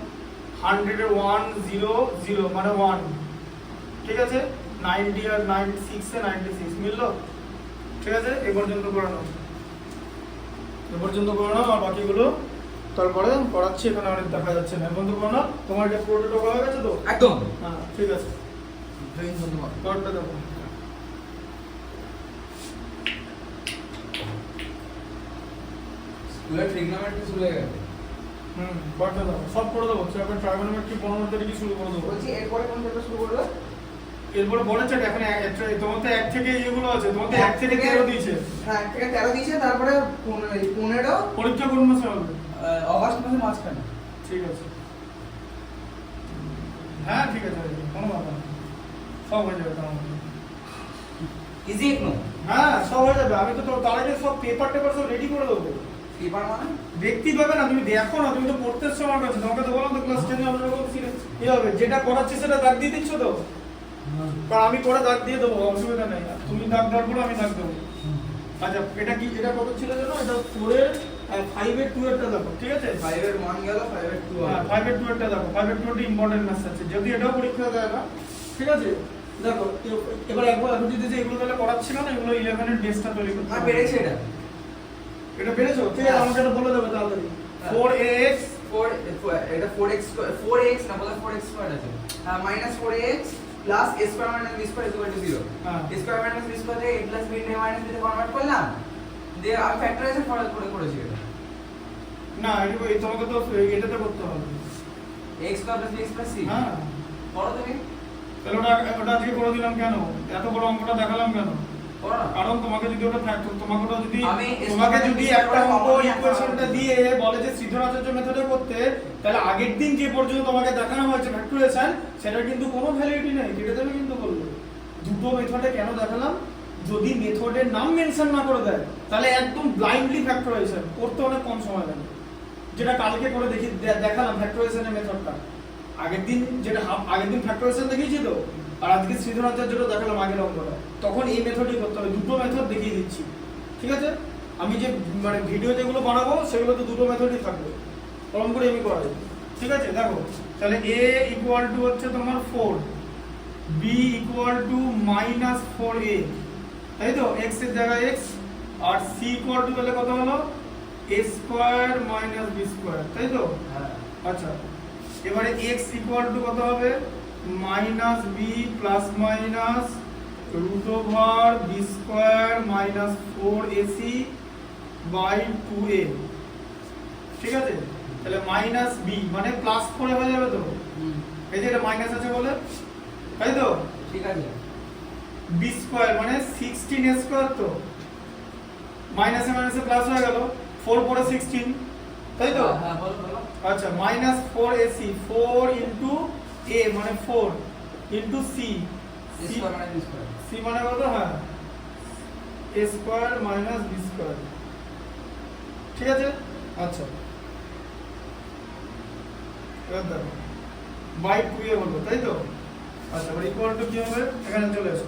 100 এর 1 0 0 মানে 1, ঠিক আছে। 90 আর 96 এ 96 মিললো, ঠিক আছে। এ পর্যন্ত করে নাও, আর বাকিগুলো তারপরে পড়াচ্ছি, এখানে অনেক দেখা যাচ্ছে না। বন্ধু করো, তোমার এটা পুরোটা করা গেছে তো? একদম। হ্যাঁ, ঠিক আছে, জয়েন বন্ধু পরেরটা দেখো। স্কুলের ট্রিগনোমেট্রি শুরু হয়ে গেছে। পরেরটা দেখো, সব করে দেবো। তারপরে ট্রাইগোনোমেট্রি 15 তারিখে শুরু করে দেবো। বলছি এরপরে কোন চ্যাপ্টার শুরু করবে? এরপরে বলেছে এখানে তোমার তো 1 থেকে এগুলো আছে, তোমার তো 1 থেকে 13 দিয়েছে। হ্যাঁ, 1 থেকে 13 দিয়েছে, তারপরে 15 পরীক্ষা কোন মাসে হবে? অগাস্ট মাসের মাঝখানে। ঠিক আছে, হ্যাঁ ঠিক আছে, কোনো ব্যাপার না, সব হয়ে যাবে তোমার। Easy Acno. হ্যাঁ, সব হয়ে যাবে। আমি তো তার আগে সব পেপার সব রেডি করে দেবো। পেপার মানে দেখতে পাবে না, তুমি দেখো না, তুমি তো পড়তে এসছো আমার কাছে, তোমাকে তো বললাম তো ক্লাস 10 এ আমরা বলছি কি হবে, যেটা করাচ্ছি সেটা দাগ দিয়ে দিচ্ছ তো, কারণ আমি পরে দাগ দিয়ে দেবো, অসুবিধা নেই। তুমি দাগ দাগ বলো, আমি দাগ দেবো। আচ্ছা, এটা কি, এটা কত ছিল জানো? এটা 4 এর 5 এর 2 এরটা দেখো, ঠিক আছে। 5 এর 1 গেল, 5 এর 2 হ্যাঁ, 5 এর 2 এরটা দেখো, 5 এর 2 এরটা ইম্পর্টেন্ট ম্যাথস আছে, যদি এটাও পরীক্ষা দেয় না, ঠিক আছে। দেখো এবার একবার এখন যদি এগুলো তাহলে করাচ্ছি না, এগুলো 11 এর বেসটা তৈরি করতে আর হবে। বেড়েছে এটা পেরেছো? ঠিক আছে, আমাকে এটা বলে দেবে তাড়াতাড়ি। 4ax এটা 4x না, বলা 4x স্কয়ার আছে। Minus 4x plus a square minus b square equal to 0। হ্যাঁ। a square minus b square থেকে a plus b K minus b তে কনভার্ট করলাম, দিয়ে আমি ফ্যাক্টরাইজেশন করে করেছি এটা। না, এই তোমাকে তো এটাতে করতে হবে। x square plus bx plus c। হ্যাঁ, করো তুমি। তাহলে ওটা আজকে করে দিলাম কেন? এত বড় অঙ্কটা দেখালাম কেন? করো না। কারণ তোমাকে যদি ওটা ফ্যাক্টর, তোমাকে আমি যদি একটা অঙ্ক ইকুয়েশনটা দিয়ে বলে যে সিদ্ধ আচার্য মেথডে করতে, তাহলে আগের দিন যে পর্যন্ত তোমাকে দেখানো হয়েছে ফ্যাক্টরাইজেশন, সেটার কিন্তু কোনো ভ্যালিডিটি নেই, কেটে দেবে কিন্তু বললো। দুটো মেথডে কেন দেখালাম? যদি মেথডের নাম মেনশন না করে দেয় তাহলে একদম ব্লাইন্ডলি ফ্যাক্টরাইজেশন করতে অনেক কম সময় লাগে, যেটা কালকে করে দেখালাম ফ্যাক্টরাইজেশনের মেথডটা। আগের দিন ফ্যাক্টরাইজেশন দেখিয়েছি তো, আর আজকে সৃজনাচার্য যেটা দেখালাম আগের অঙ্কটা, তখন এই মেথডই করতে হবে। দুটো মেথড দেখিয়ে দিচ্ছি, ঠিক আছে? আমি যে মানে ভিডিও যেগুলো বানাবো সেগুলো তো দুটো মেথডই থাকবে, কলম করে আমি করাই, ঠিক আছে? দেখো তাহলে a ইকুয়াল টু হচ্ছে তোমার 4, b ইকুয়াল টু -4a, তাই তো? x এর জায়গায় x, আর c ইকুয়াল টু তাহলে কত হলো a square minus b square, তাই তো? হ্যাঁ আচ্ছা, এবারে x ইকুয়াল টু কত হবে minus b plus minus root over b square minus 4ac by 2a, ঠিক আছে? তাহলে মাইনাস b মানে প্লাস 4 হয়ে যাবে তো, এই যে এটা মাইনাস আছে বলে, তাই তো? ঠিক আছে। b স্কয়ার মানে 16a স্কয়ার, তো মাইনাসে মাইনাসে প্লাস হয়ে গেল, 4 পরে 16, তাই তো? হ্যাঁ বলো বলো। আচ্ছা, মাইনাস 4ac, 4 ইন্টু a মানে 4 ইন্টু c, a স্কয়ার মানে b স্কয়ার। c মানে কত? হ্যাঁ a square minus b square, ঠিক আছে? আচ্ছা, এবার দেখো বাই 2a হলো, তাই তো? আচ্ছা, এবার ইকুয়াল টু কি হবে? এখানে চলে এসো,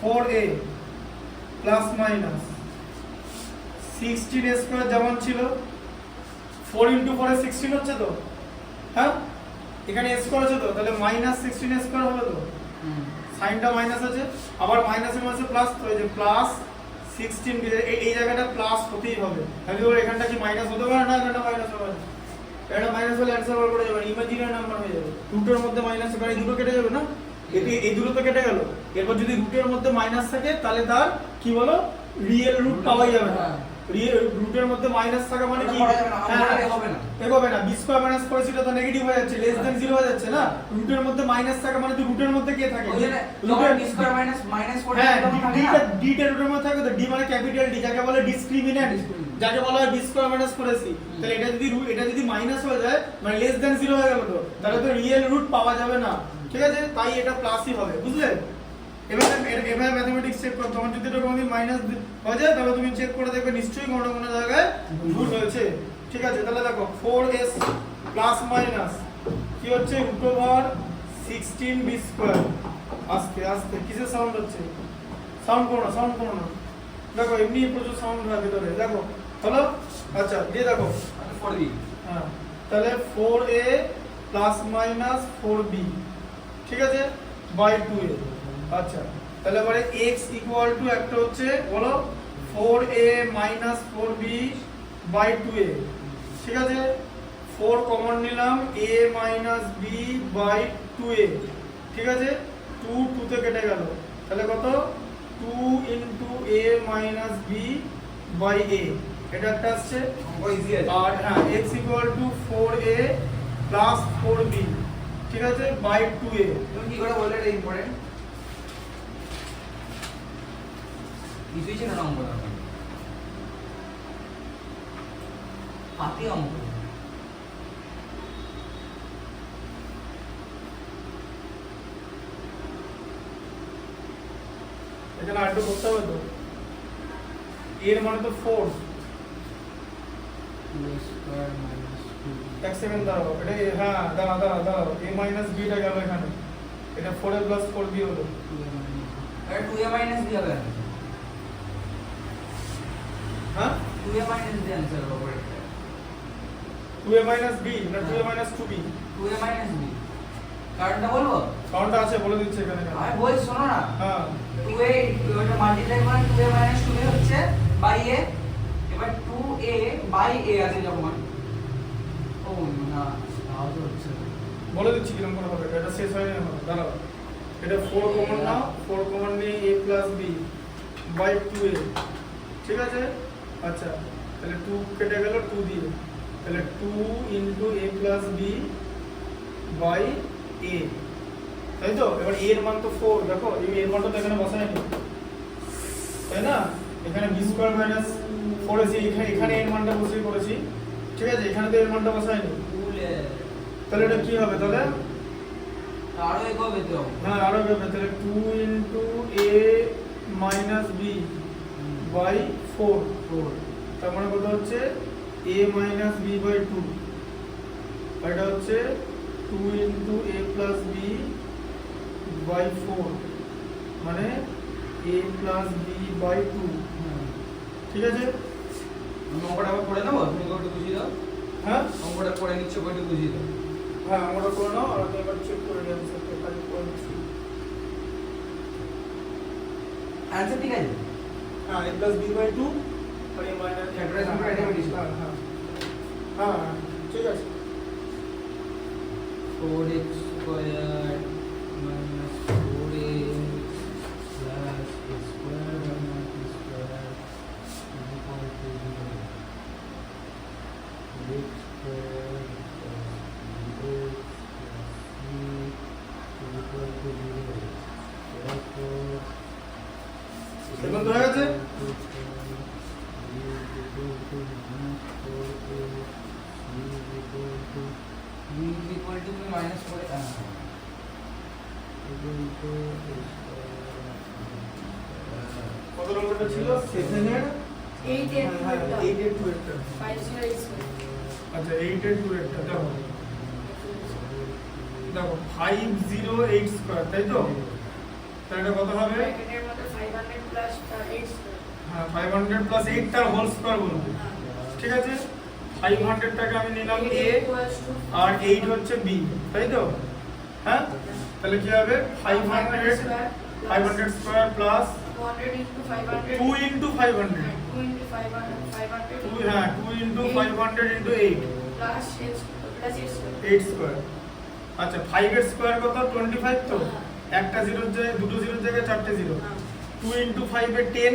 4a plus minus 16a square যেমন ছিল, 4 ইন্টু 4 এ 16 হচ্ছে তো, হ্যাঁ? এখানে a স্কয়ার আছে তো, তাহলে মাইনাস 16a স্কয়ার হবে তো, সাইনটা মাইনাস আছে, আবার মাইনাসে মাইনাসে প্লাস, তো এই যে প্লাস 16, এই জায়গাটা প্লাস হতেই হবে। তাহলে ওর এখানটা কি মাইনাস হতে পারে না? এখানটা মাইনাস হবে না, এটা মাইনাস হলে অ্যানসার বার করে যাবে, ইমাজিনারি নাম্বার হয়ে যাবে। রুটের মধ্যে মাইনাস, কারণ এই দুটো কেটে যাবে না, এই দুটো তো কেটে গেল। এরপর যদি রুটের মধ্যে মাইনাস থাকে তাহলে তার কি বলো রিয়েল রুট পাওয়া যাবে না। রিয়েল রুটের মধ্যে মাইনাস থাকা মানে কি? হবে না, b স্কয়ার মাইনাস 4 সেটা তো নেগেটিভ হয়ে যাচ্ছে, লেস দ্যান 0 হয়ে যাচ্ছে না। রুটের মধ্যে মাইনাস থাকা মানে তো রুটের মধ্যে কে থাকে? রুটের b স্কয়ার মাইনাস 4 হ্যাঁ, d টা রুটের মধ্যে থাকে তো, d মানে ক্যাপিটাল D, যাকে বলে ডিসক্রিমিন্যান্ট, যাকে বলা হয় b স্কয়ার মাইনাস 4ac। তাহলে এটা যদি মাইনাস হয়ে যায় মানে লেস দ্যান 0 হয়ে গেল তো, তাহলে তো রিয়েল রুট পাওয়া যাবে না, ঠিক আছে? তাই এটা প্লাসই হবে, বুঝলে? এভাবে ম্যাথমেটিক্স চেক করো, তোমার যদি এটা কোনোদিন মাইনাস হয়ে যায় তাহলে তুমি চেক করে দেখবে নিশ্চয়ই কোনো না কোনো জায়গায় ভুল হয়েছে, ঠিক আছে? তাহলে দেখো 4s প্লাস মাইনাস কি হচ্ছে রুট ওভার 16b স্কয়ার, আস্তে আস্তে কিসের সাউন্ড হচ্ছে? সাউন্ড করো না, দেখো এমনি প্রচুর সাউন্ড হয় ভিতরে, দেখো হলো। আচ্ছা, দিয়ে দেখো 4b, হ্যাঁ, তাহলে 4a প্লাস মাইনাস 4b, ঠিক আছে, বাই 2a। আচ্ছা, তাহলে এবারে x ইকুয়াল টু একটা হচ্ছে বলো 4a minus 4b by 2a, ঠিক আছে? 4 কমন নিলাম, a minus b by 2a, ঠিক আছে? 2 2 তে কেটে গেল, তাহলে কত 2 into a minus b by a, এটা একটা আসছে। আর হ্যাঁ, x equal two 4a plus 4b, ঠিক আছে, বাই 2a। তুমি কি করে বললে এটা ইম্পর্টেন্ট? কিছুই ছিল না অঙ্কটা, হাতি অঙ্ক। এখানে আরেকটু করতে হবে তো, এর মানে তো 4, এক সেকেন্ড দাঁড়াও, এটা হ্যাঁ দাঁড়াও, a মাইনাস b টা গেল এখানে, এটা 4a প্লাস 4b হলো, এটা 2a মাইনাস b হবে, হ্যাঁ 2a মাইনাস b आंसर হবে। 2a মাইনাস b না 2a minus 2b? 2a minus b, কারণটা বলবো? কারণটা আছে, বলে দিচ্ছি এখানে। আমি বলছি শোনো না, হ্যাঁ 2a ওটা মাল্টিপ্লাই করে 2a মাইনাস 2b হচ্ছে বাই a, এবার 2a বাই a আছে যখন, ও না তাও তো হচ্ছে, বলে দিচ্ছি কিরকম করে হবে, এটা শেষ হয়নি এখন, দাঁড়াও। এটা 4 কমন নাও, 4 কমন নিয়ে a plus b by 2a, ঠিক আছে? আচ্ছা, তাহলে 2 কেটে গেল 2 দিয়ে, তাহলে 2 into a plus b by a, তাই তো? এবার a এর মান তো 4, দেখো এই এর মানটা তো এখানে বসাইনি, তাই না? এখানে b স্কয়ার মাইনাস 4ac, এখানে এর মানটা বসিয়ে করেছি, ঠিক আছে? এখানে তো এর মানটা বসাইনি, তাহলে এটা কি হবে? তাহলে আরো এগোবে তো, হ্যাঁ আরো হবে, তাহলে 2 into a minus b by 4 তার মানে কত হচ্ছে a মাইনাস বি বাই 2 আর এটা হচ্ছে 2 into a plus b by 4 মানে a প্লাস বি বাই 2 ঠিক আছে অঙ্কটা আবার করে নেবো, তুমি ওইটা বুঝিয়ে দাও। হ্যাঁ অঙ্কটা করে নিচ্ছে, ওইটা বুঝিয়ে দাও। হ্যাঁ আমরা করে নাও আর আমি এবার চেক করে নিই আনসারটা খালি করে নিচ্ছি অ্যান্সার ঠিক আছে? হ্যাঁ a প্লাস বি বাই 2 আর a মাইনাস Factorization করে এটা বেরিয়েছে। হ্যাঁ ঠিক আছে 4x squared minus 4a plus a squared minus b squared is equal to 0. x squared plus bx plus c is equal to 0. Therefore, এখন তো হয়ে গেছে কত নম্বরটা ছিল 7 এর 8 এর 8 এর 2 এরটা 508 স্কয়ার আচ্ছা 8 এর 2 এরটা দেখো দেখো 508 স্কয়ার তাই তো তাহলে এটা কত হবে ব্র্যাকেটের মধ্যে 500 প্লাস 8 স্কয়ার হ্যাঁ 500 প্লাস 8 টার হোল স্কয়ার বলবো ঠিক আছে 500 টাকা আমি নিলাম a আর 8 হচ্ছে b তাই তো হ্যাঁ তাহলে কি হবে 500 square plus 200 into 500 2 into 500 2 into 500 2 হ্যাঁ 2 into 500 into 8 plus 8 square 8 square আচ্ছা 5 এর স্কয়ার কত 25 তো একটা জিরোর জায়গায় দুটো জিরোর জায়গায় চারটে জিরো 2 into 5 এ 10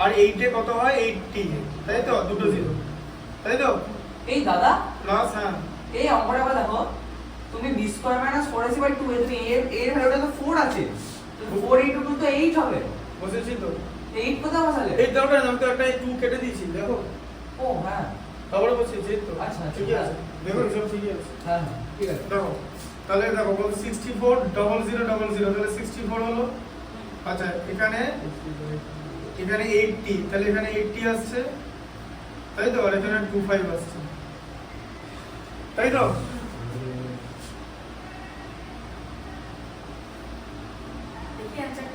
আর 8 এ কত হয় 80 তাই তো দুটো জিরো তাই তো এই দাদা, প্লাস হ্যাঁ এই অঙ্কটা আবার দেখো, তুমি b square minus 4ac by 2 এ তুমি এর ভ্যালুটা তো 4 আছে, তো 4 into 2 তো 8 হবে। বসেছি তো 8 কোথায় বসালে? এই দরকার আমি তো একটা 2 কেটে দিয়েছি দেখো ও হ্যাঁ তারপরে বসেছি এই তো আচ্ছা, আচ্ছা। ঠিকই আছে দেখো সব ঠিকই আছে হ্যাঁ ঠিক আছে। দেখো তাহলে দেখো বল 64 0000 তাহলে 64 হলো আচ্ছা এখানে 80 তাহলে এখানে 80 আসছে তাই তো আর এখানে 25 আসছে তাই তো দেখি আনসার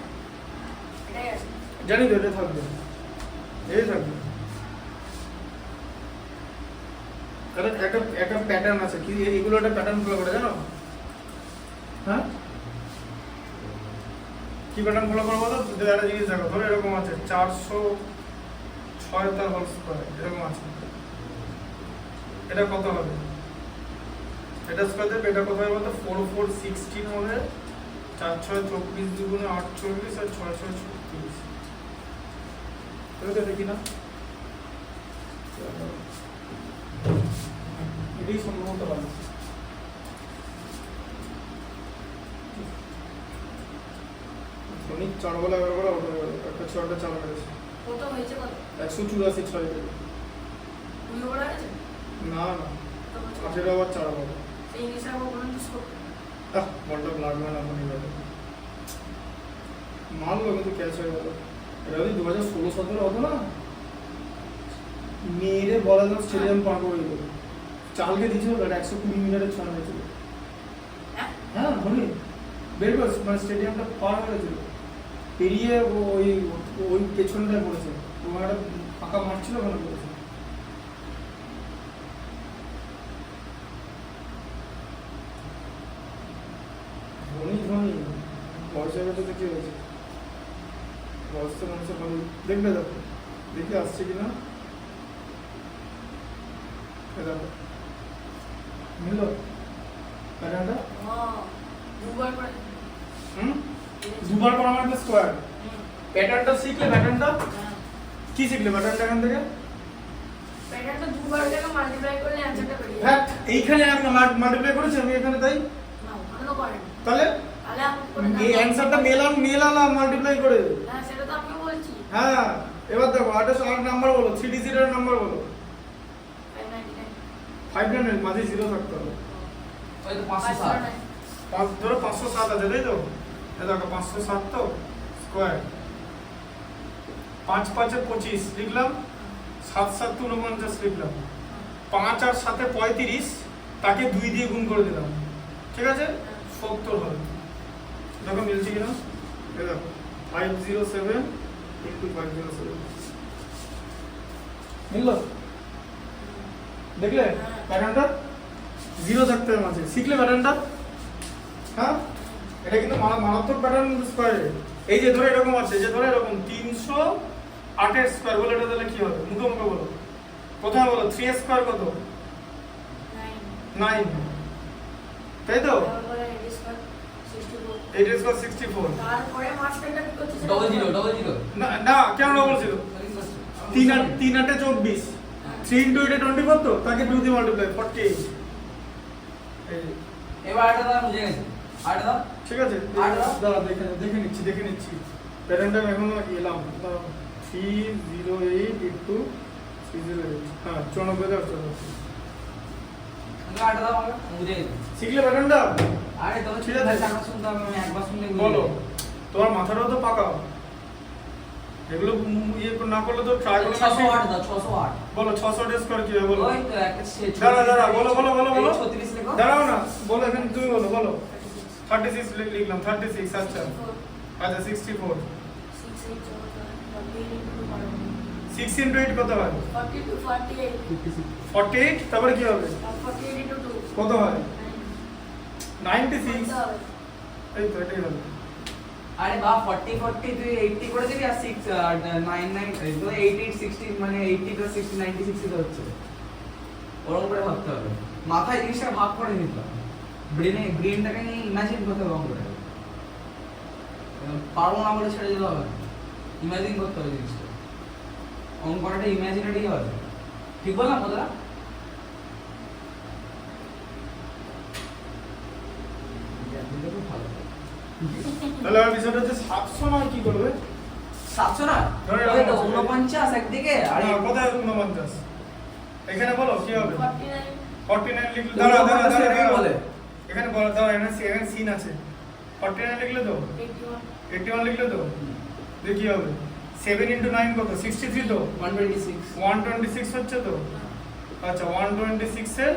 এটাই আছে জানি তো এটা থাকবে এই থাকবে কারণ একটা প্যাটার্ন আছে কি এগুলো একটা প্যাটার্ন ফলো করে জানো হ্যাঁ কি প্যাটার্ন ফলো করবো তো একটা জিনিস দেখো ধরো এরকম আছে 406 তার হোল স্কয়ার এরকম আছে এটা কত হবে এটা স্কয়ার দেবে এটা কত হবে বলতো 4416 হবে 4 6 24 দুগুণে 48 আর 6 6 36 এটা দেখি না এটাই সম্ভবত হবে অনেক চার বলা এবার বলা একটা ছয়টা চার মেরেছে কত হয়েছে কত 184 ছয় দুই ওরা আছে না না তো আঠেরো আবার চার বলা সেই হিসাবে বলুন তো স্কোর বলটা ব্লাড ম্যান আপনি গেল মারলো কিন্তু ক্যাচ হয়ে গেল এটা যদি 2016-17 হতো না মেয়েদের বলা যেন স্টেডিয়াম পার করে দিত চালকে দিয়েছিল ওটা 120 মিনিটের ছয় হয়েছিল হ্যাঁ ধোনি বের করে মানে স্টেডিয়ামটা পার হয়ে গেছিল পেরিয়ে ওই ওই পেছনটায় পড়েছে তোমার একটা ফাঁকা মাঠ ছিল ওখানে পড়েছে ধোনি বয়সের ব্যাপারটা কি হয়েছে বয়স তো মানুষের ভালো দেখবে দেখো দেখে আসছে কিনা দেখো মিললো প্যাটার্নটা দুবার করে দুবার করা মানে স্কোয়ার প্যাটার্নটা শিখলে প্যাটার্নটা কি শিখলে প্যাটার্নটা এখান থেকে প্যাটার্নটা দুবার থেকে মাল্টিপ্লাই করলে অ্যানসারটা বেরিয়ে যাবে হ্যাঁ এইখানে আমি মাল্টিপ্লাই করেছি আমি এখানে তাই না ওখানে তো করেন তাহলে তাহলে আপনি করে এই অ্যানসারটা মেলালাম মাল্টিপ্লাই করে হ্যাঁ সেটা তো আমি বলছি হ্যাঁ এবার দেখো আট নাম্বার বলো 3 ডিজিটের নাম্বার বলো 599 5 মাঝে জিরো থাকতে হবে ওই তো 507 ধরো 507 আছে তাই তো এই দেখো 507 তো স্কোয়ার 5 5 25 লিখলাম, 7 7 49 লিখলাম, 5 আর 7 35, তাকে 2 দিয়ে গুণ করে দিলাম, ঠিক আছে, 70 হবে। দেখো মিলছে কিনা, এই দেখো 507 ইনটু 507 মিললো, দেখলে প্যাটার্নটা জিরো থাকতে হবে মাঝে, শিখলে প্যাটার্নটা। হ্যাঁ, এটা কিন্তু মারাত্মক প্যাটার্ন স্কয়ারে। এই যে ধরে এরকম আছে, যে ধরে এরকম 308 এর স্কয়ার বলে, এটা তাহলে কি হবে, মুখে মুখে বলো, প্রথমে বলো 3 এর স্কয়ার কত, 9, তাই তো, তারপরে it is for 64 8 এর স্কয়ার 64, তারপরে মাঝখানটা কি করছিস ডবল জিরো না না কেন ডবল ছিল, 3 আর 24, 3 ইনটু 8 24, তো তাকে 2 দিয়ে মাল্টিপ্লাই 48। এই এবার আটা দাও, বুঝে গেছি, আটা দাও। ঠিক আছে, আর দাঁড়া দেখে নিচ্ছি প্যাটার্নটা এখন এলাম, 308 ইনটু 308, হ্যাঁ 94,000। তুমি আটা দাও আমাকে, বুঝে গেছি। শিখলে প্যাটার্নটা, আরে তবে ঠিক ঠিক আছে। আছে, চারবার শুনতে হবে, আমি একবার শুনলে বুঝে বলো, যাবো। তোমার মাথাটাও তো পাকা, এগুলো ইয়ে না করলে তো ট্রাই করে 608 দাও, 608। বলো 600 স্কয়ার কি হবে বলো, ওই তো একটা দাঁড়া বলো 36 লেখো। দাঁড়াও না, বলো এখানে তুমি বলো 36 লিখলাম, 36, আচ্ছা 64, 6 ইনটু 8 কত হয়, 48, তারপরে কি হবে, কত হয়, 96, এই তো এটাই হবে। আরে বাপ, 40 40 তুই 80 করে দিবি, আর 6 99 তো 88 60, মানে 80 প্লাস 60 96 তো হচ্ছে। ওরকম করে ভাবতে হবে, মাথায় জিনিসটা ভাগ করে নিতে হবে, ব্রেনটাকে নিয়ে ইমাজিন করতে হবে অঙ্কটা। পারবো না বলে ছেড়ে দিতে হবে, ইমাজিন করতে হবে জিনিসটা, অঙ্কটা ইমাজিনারি হবে। ঠিক বললাম বদলা? ভালো তাহলে আর বিষয়টা হচ্ছে 700 নয় কি করবে, 700 না, ধরে ওই তো রাখো। 49 একদিকে, আর আর কোথায় 49, এখানে বলো কি হবে, 49 লিখলে, 49 দাঁড়া বলে। এখানে বলো, দাঁড়া এখানে সিন আছে, 49 লিখলে তো, 81 লিখলে তো, দেখি কি হবে, 7 ইনটু 9 কত, 63 তো, 126 হচ্ছে তো, আচ্ছা 126 এর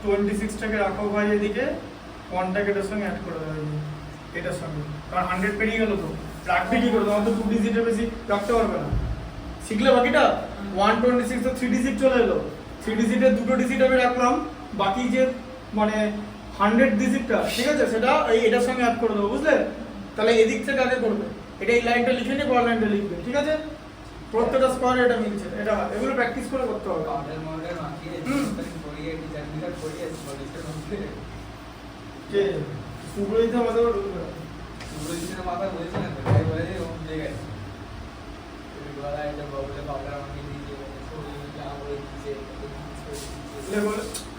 26 টাকে রাখো ভাই এদিকে, 1 টাকে এটার সঙ্গে অ্যাড করে দেবো, এটার সঙ্গে, কারণ 100 পেরিয়ে গেল তো, রাখবে কি করে, তোমার তো 2 ডিজিটের বেশি রাখতে পারবে না। শিখলে বাকিটা, 126 তো 3 ডিজিট চলে এলো, 3 ডিজিটের দুটো ডিজিট আমি রাখলাম, বাকি যে মানে 100 ডিজিটটা, ঠিক আছে, সেটা এটার সঙ্গে অ্যাড করে দেবো, বুঝলে, তাহলে এদিক থেকে আগে করবে, এটা এই লাইনটা লিখে নিয়ে পরের লাইনটা লিখবে, ঠিক আছে, প্রত্যেকটা স্কয়ারে এটা মিলছে, এটা এগুলো প্র্যাকটিস করে করতে হবে। যে সুব্রজিৎ আমাদের ঢুকবে না। লেখো,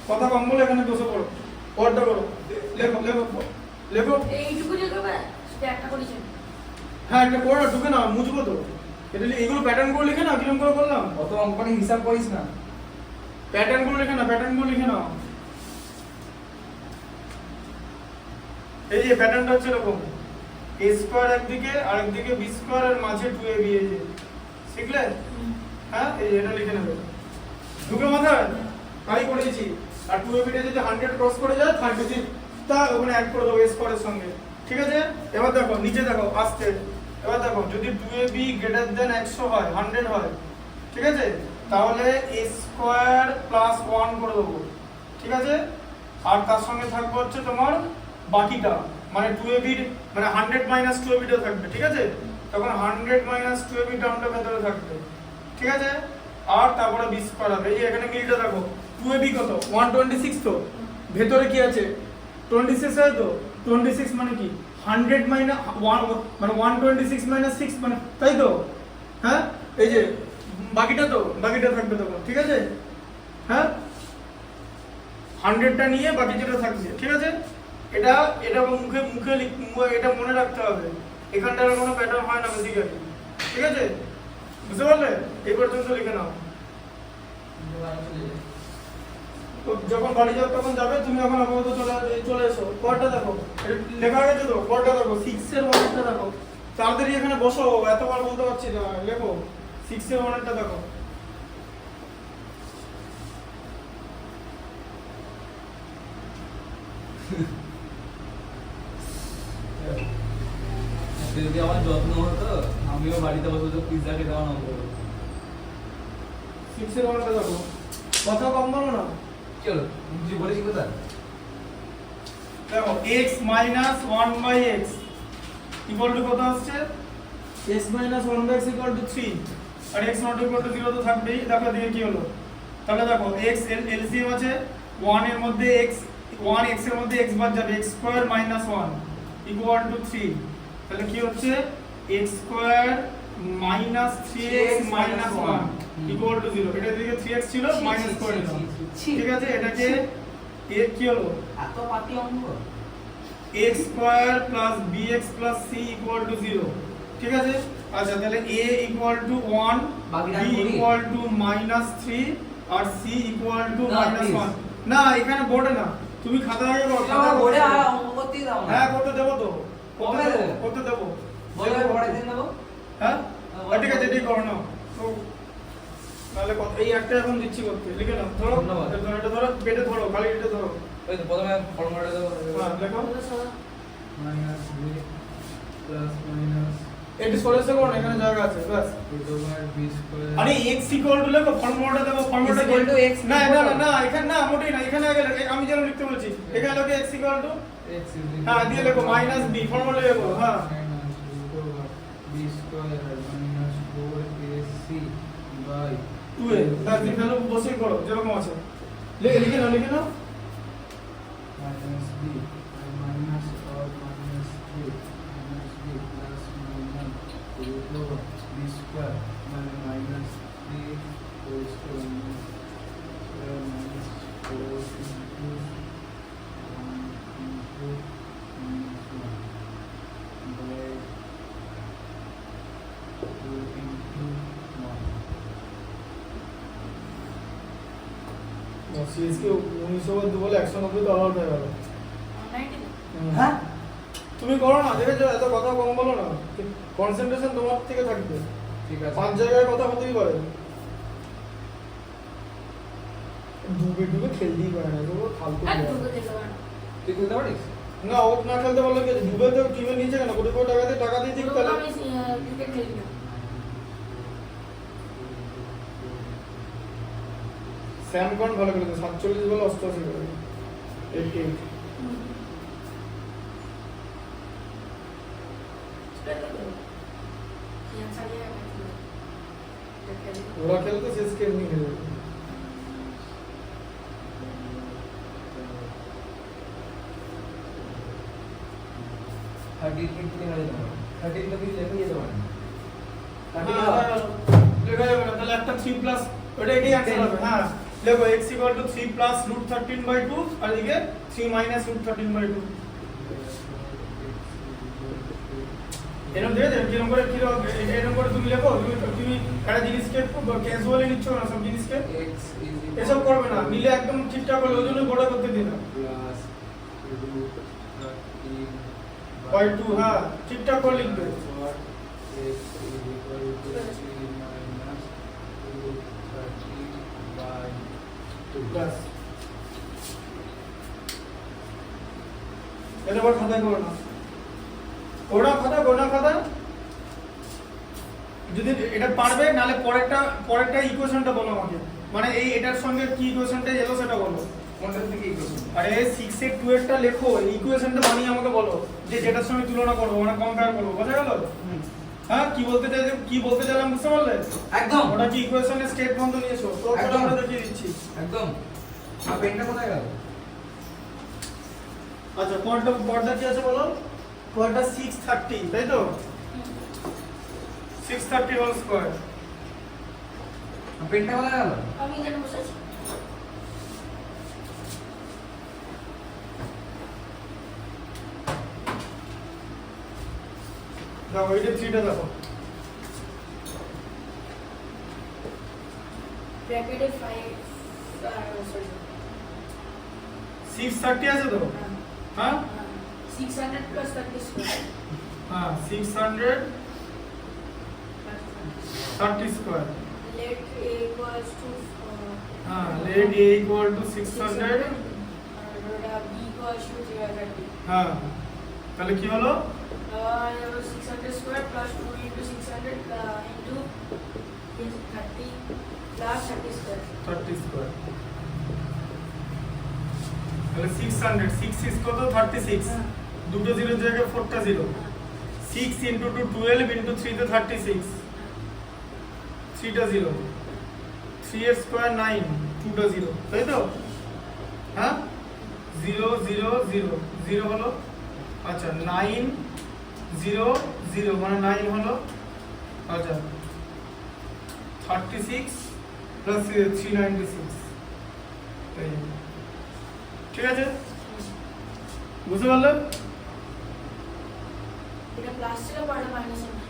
কথা কম বলে এখানে বসে পড়ো, পড়টা করো, লেখো, এইটুকু লিখবে, শুধু একটা করেছেন। হ্যাঁ একটা পড়ো, ঢুকে না, মুছবো তো, এটা এগুলো প্যাটার্ন করে লিখে না, কিরকম করে করলাম, অত অঙ্কনে হিসাব করিস না। প্যাটার্ন গুলো লিখে না, প্যাটার্ন গুলো লিখে নাও। এই যে প্যাটার্নটা হচ্ছে এরকম, a স্কয়ার একদিকে আর একদিকে b স্কয়ার এর মাঝে 2ab, এই যে শিখলে, হ্যাঁ এই যে এটা লিখে নেবে, ঢুকে মাথায়, তাই করেছি। আর 2ab টা যদি 100 ক্রস করে যায়, 30 টা ওখানে অ্যাড করে দেবো a স্কয়ারের সঙ্গে, ঠিক আছে। এবার দেখো নিচে দেখো আস্তে, এবার দেখো যদি 2ab গ্রেটার দেন 100 হয়, 100 হয়, ঠিক আছে, তাহলে a স্কয়ার প্লাস 1 করে দেবো, ঠিক আছে, আর তার সঙ্গে থাকবে হচ্ছে তোমার বাকিটা, মানে 2ab মানে 100 মাইনাস 2ab টা থাকবে, ঠিক আছে, তখন 100 মাইনাস 2ab টার্মটা ভেতরে থাকবে, ঠিক আছে, আর তারপরে b স্কয়ার হবে। এই এখানে মিলটা দেখো, 2ab কত 126, তো ভেতরে কি আছে 26 আছে, তো 26 মানে কি 100 মাইনাস 1 মানে 126 মাইনাস 6 মানে, তাই তো, হ্যাঁ এই যে বাকিটা থাকবে তখন, ঠিক আছে, হ্যাঁ 100টা নিয়ে বাকি যেটা থাকবে, ঠিক আছে। এটা মুখে এটা মনে রাখতে হবে, এখানটার কোনো প্যাটার্ন হয় না বেসিক্যালি, ঠিক আছে, বুঝতে পারলে, এই পর্যন্ত লিখে নাও। তো যখন বাড়ি যাও তখন যাবে, তুমি এখন আপাতত চলে এসো, পরটা দেখো, লেখা হয়েছে তো, পরটা দেখো 6 এর ওয়ার্ডটা দেখো, তাড়াতাড়ি এখানে বসো, এতবার বলতে পারছি না, লেখো 6 এর ওয়ানটা দেখো যদি আমার যত্ন হতো আমিও বাড়িতে বসে তো পিৎজা খেতে আমার নম্বর 6 এর ওয়ানটা দেখো কথা কম বলো না চলো কিছু বলেছি কোথায় দেখো x minus 1 by x equal to কত আসছে x minus 1 by x equal to 3 R x not equal to 0 তো থাকবেই দেখো এদিকে কি হলো তাহলে দেখো x LCM আছে 1 এর মধ্যে x 1 x এর মধ্যে x বাদ যাবে x square minus 1 equal to 3 তাহলে কি হচ্ছে x square minus 3x minus 1 equal to 0 এটা এদিকে 3x ছিল মাইনাস করে দিলাম ঠিক আছে এটাকে এ কি হলো এত পাতি অঙ্ক x square plus bx plus c equal to 0 ঠিক আছে আচ্ছা তাহলে a ইকুয়াল টু 1 বাকিটা b আমি করি। ইকুয়াল টু মাইনাস 3 আর c ইকুয়াল টু না, মাইনাস please। 1 না এখানে বোর্ডে না তুমি খাতা আগে করো খাতা বোর্ডে করো। অঙ্ক করতেই দাও না হ্যাঁ করতে দেবো তো কবে দেবে? করতে দেবো বলে পরের দিন দেবো হ্যাঁ হ্যাঁ, ঠিক আছে এটাই করো না তো তাহলে এই একটা এখন দিচ্ছি করতে লিখে নাও ধরো ধন্যবাদ। এটা ধরো পেটে ধরো খালি এটা ধরো ওই তো প্রথমে ফর্মুলাটা দেবো হ্যাঁ লেখো বলো সব মাইনাস বি প্লাস মাইনাস এটা সলিউশন করো না, এখানে জায়গা আছে ব্যাস রুট ওভার বি স্কয়ার আরে x ইকুয়াল টু লেখো ফর্মুলাটা দেবো ফর্মুলাটা X equal to x না equal না to- না এখানে না মোটেই না এখানে আগে লেখো, আমি যেন লিখতে বলেছি এখানে লেখো x ইকুয়াল টু এক্স হ্যাঁ দিয়ে লেখো মাইনাস b ফর্মুলা লেখো হ্যাঁ minus root over B square minus 4ac by 2a তার এখানে বসে করো যেরকম আছে লিখে নাও minus B minus or minus 3 minus B plus minus root over B square মানে minus 3 whole square minus 4 into 1 into minus 1 by 2 into 1 CSK 1900 বলে 190 তো আলাদা হয়ে গেল অনলাইনে হ্যাঁ তুমি করো না দেখেছো এত কথা কম বলো না কনসেন্ট্রেশন তোমার থেকে থাকবে ঠিক আছে পাঁচ জায়গায় কথা হতেই পারে ডুবে ডুবে খেলতেই পারে না তো ফালতু আর player। দুটো খেতে পারো তুই খেলতে পারিস না ও না খেলতে পারলে কি ডুবে তো টিমে নিচে কেন কোটি কোটি টাকা দিয়ে ঠিক দুটো তাহলে আমি ক্রিকেট খেলি না স্যামকন ভালো খেলেছে 47 বলে 88 করে 88 ওরা খেলতে সিএসকে এমনি খেলে থার্টি ফিফটি হয়ে যাবে থার্টি তো কিছু লেখা যেতে পারে লেখা যাবে না তাহলে একটা 3 প্লাস ওটা এটাই অ্যানসার হবে হ্যাঁ দেখো x equal to 3 plus root 13/2 আর এদিকে 3 মাইনাস রুট 13/2 এরকম দেখে যাবে কিরকম করে তুমি লেখো তুমি একটা জিনিসকে ক্যাজুয়ালি নিচ্ছ না সব জিনিসকে এক্স ইজ এসব করবে না নিলে একদম ঠিকঠাক করে ওই জন্য বড় করতে দিন প্লাস রুট 13 বাই 2 হ্যাঁ ঠিকঠাক করে লিখবে x is equal to 3 minus root 13 by 2 ব্যাস এটা আবার খাতায় করো না ওটা খাতা যদি এটা পারবে নালে পরেরটা ইকুয়েশনটা বলো আমাকে মানে এই এটার সঙ্গে কি ইকুয়েশনটা এলো সেটা বলো কোনটা থেকে কি করছিস আরে 6 এর 2 এরটা লেখো ইকুয়েশনটা বানিয়ে আমাকে বলো যে যেটার সঙ্গে তুলনা করবো মানে কম্পেয়ার করবো বোঝা গেল হ্যাঁ কি বলতে চাইলাম বুঝতে পারলে একদম ওটা কি ইকুয়েশনের স্টেট বন্ধ নিয়েছো তো ওটা একদম। আমরা দেখিয়ে দিচ্ছি একদম আর পেনটা কোথায় গেল আচ্ছা পর্দা কি আছে বলো পর্দা 630 তাই তো 630 হোল স্কয়ার আর পেনটা কোথায় গেল আমি এখানে বসে আছি দেখো এইটা 3টা দেখো ব্র্যাকেটে 5 সরি 630 আছে তো হ্যাঁ 600 প্লাস 30 স্কয়ার হ্যাঁ 600 30 square. Let A equals to হ্যাঁ, let A equal to 600। and B equals to 030. হ্যাঁ, তাহলে কি হলো? 600 square plus 2 into 600 into 30 plus 30 square. 30 square. তাহলে 600, 6 is কত? 36। হ্যাঁ। দুটো জিরোর জায়গায় 4টা জিরো। 6 into 2 12 into 3 তে 36। 3টা জিরো। 3 এর স্কয়ার 9, 2টা জিরো, তাই তো? হ্যাঁ, 0 0 0 0 হলো। আচ্ছা, 9 0 0 মানে 9 হলো। আচ্ছা, 36 প্লাস 396। এই, ঠিক আছে, বুঝতে পারলে? এটা প্লাস ছিল পরে মাইনাস হবে।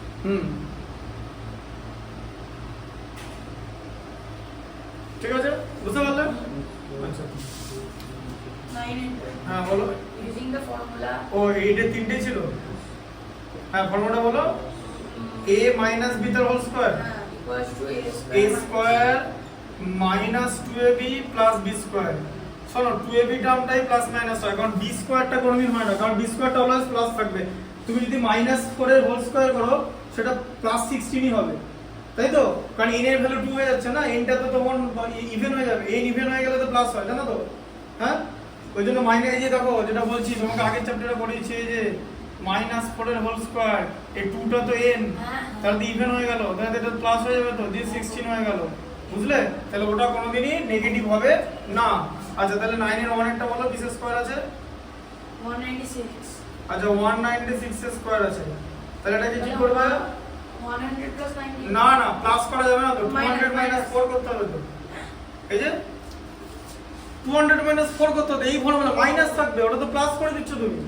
ঠিক আছে, বুঝতে পারলে? আচ্ছা, 9 and 12. হ্যাঁ বলো। Using the formula ও এইটা তিনটেই ছিল। হ্যাঁ, ফর্মুলাটা বলো। a minus b তার whole square, equals to A a square square minus 2ab plus b square. শোনো, 2ab টার্মটাই প্লাস মাইনাস হয়, কারণ b স্কয়ারটা কোনোদিন হয় না, কারণ b স্কয়ারটা অলওয়েজ প্লাস থাকবে। তুমি যদি -4 এর হোল স্কয়ার করো সেটা প্লাস 16ই হবে, তাই তো? কারণ n এর ভ্যালু 2 হয়ে যাচ্ছে না, n টা তো তখন ইভেন হয়ে যাবে, n ইভেন হয়ে গেলে তো প্লাস হয়, জানো তো? হ্যাঁ, ওই জন্য মাইনাস, এই যে দেখো যেটা বলছি তোমাকে আগের চ্যাপ্টারে পড়িয়েছি, এই যে -4 এর হোল স্কয়ার, এই 2টা তো n, তাহলে তো ইভেন হয়ে গেল, তাহলে এটা প্লাস হয়ে যাবে, তো দিয়ে 16 হয়ে গেল, বুঝলে? তাহলে ওটা কোনোদিনই নেগেটিভ হবে না। আচ্ছা, তাহলে 9 এর 1 একটা বলো, কিসের স্কয়ার আছে? 196. আচ্ছা, 196 এর স্কয়ার আছে, তাহলে এটাকে কি করবে? 100 plus 90. না না, প্লাস করা যাবে না তো, 200 Minus, মাইনাস 4 করতে হবে তো। এই যে 200 মাইনাস 4 করতে হবে, এই ফর্মুলা মাইনাস থাকবে, ওটা তো প্লাস করে দিচ্ছ তুমি,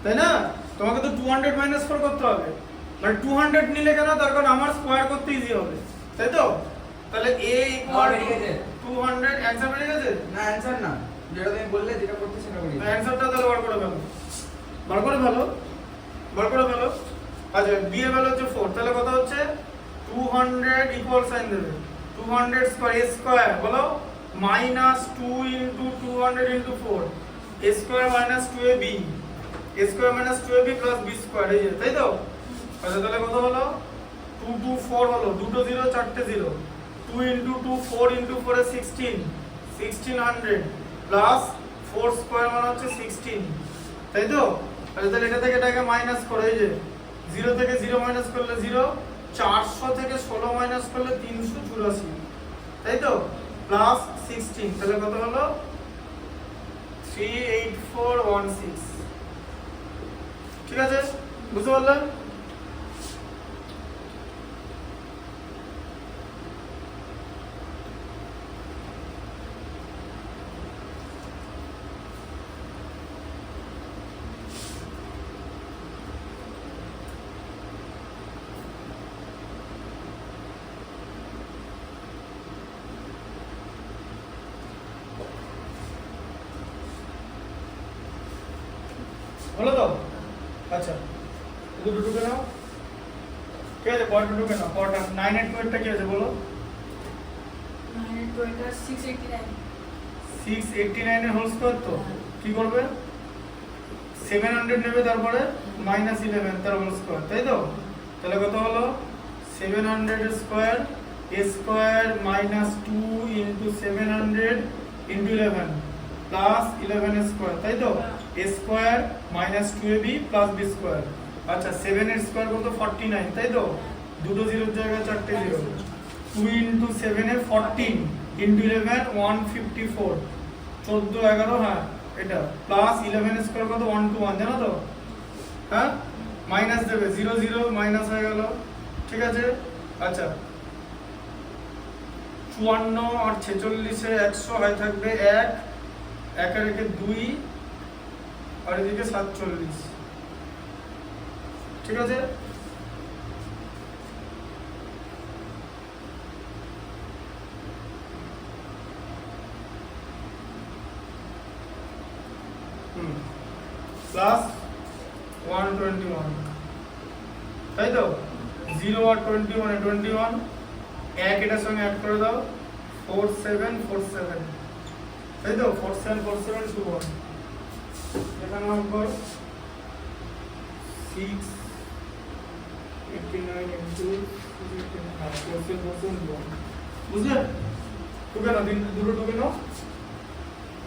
তাই না? তোমাকে তো 200 মাইনাস 4 করতে হবে, মানে 200 নিলে কেন? তার কারণ আমার স্কয়ার করতে ইজি হবে, তাই তো? তাহলে a ইকুয়াল বেরিয়ে গেছে। 200, অ্যানসার বেরিয়ে গেছে? না অ্যানসার না, যেটা তুমি বললে যেটা করতে সেটা করি। অ্যানসারটা তাহলে বার করে ফেলো, বার করে ফেলো, বার করে ফেলো। আচ্ছা, b এর ভ্যালু হচ্ছে 4, তাহলে কত হচ্ছে? 200 ইকুয়াল সাইন দেবে, 200 স্কয়ার, a স্কয়ার বলো, -2 into 200 into 4, a square minus 2ab, a square minus 2ab plus b square, এই যে, তাই তো? আচ্ছা, তাহলে কত হলো? 2 2 4 হলো, দুটো জিরো, চারটে জিরো, 2 into 2 4 into 4 এ 16, 1600 প্লাস 4 স্কয়ার মানে হচ্ছে 16, তাই তো? আচ্ছা, তাহলে এটা থেকে এটাকে মাইনাস করো, এই যে 0 থেকে 0 মাইনাস করলে 0, 400 থেকে 16 মাইনাস করলে 384, তাই তো? প্লাস 16, তাহলে কত হলো? 38416। ঠিক আছে, বুঝতে পারলে? হলো তো? আচ্ছা, দুটো ঢুকে নাও, ঠিক আছে, পরটা ঢুকে নাও, পরটা 9 এর 2 এরটা কি আছে বলো? 9 and 2 এটা 689. 689 এর হোল স্কয়ার, তো কি করবে? 700 নেবে, তারপরে -11 তার হোল স্কয়ার, তাই তো? তাহলে কত হলো? 700 এর square, a square -2 into 700 into 11 plus 11 এর স্কয়ার, তাই তো? a square -2ab plus b square. আচ্ছা, 7 এর স্কয়ার কত? 49, তাই তো? দুটো জিরোর জায়গায় চারটে জিরো, 2 into 7 এ 14 into 11 154, 14 11, হ্যাঁ এটা, প্লাস 11 এর স্কয়ার কত? 121, জানো তো? হ্যাঁ, মাইনাস দেবে, 0 0 মাইনাস হয়ে গেল, ঠিক আছে? আচ্ছা, 54 আর 46 এ 100 হয় থাকবে 1, 1 এর একে 2 আর এদিকে 47, ঠিক আছে? প্লাস 121, তাই তো? 0 আর 21 21 এক এটার সঙ্গে অ্যাড করে দাও 4 7 4 7 তাই তো 4 7 4 7 2 1 এখানে নম্বর 6 89 into 4 বুঝলে টুকে না দুটো টুকে নাও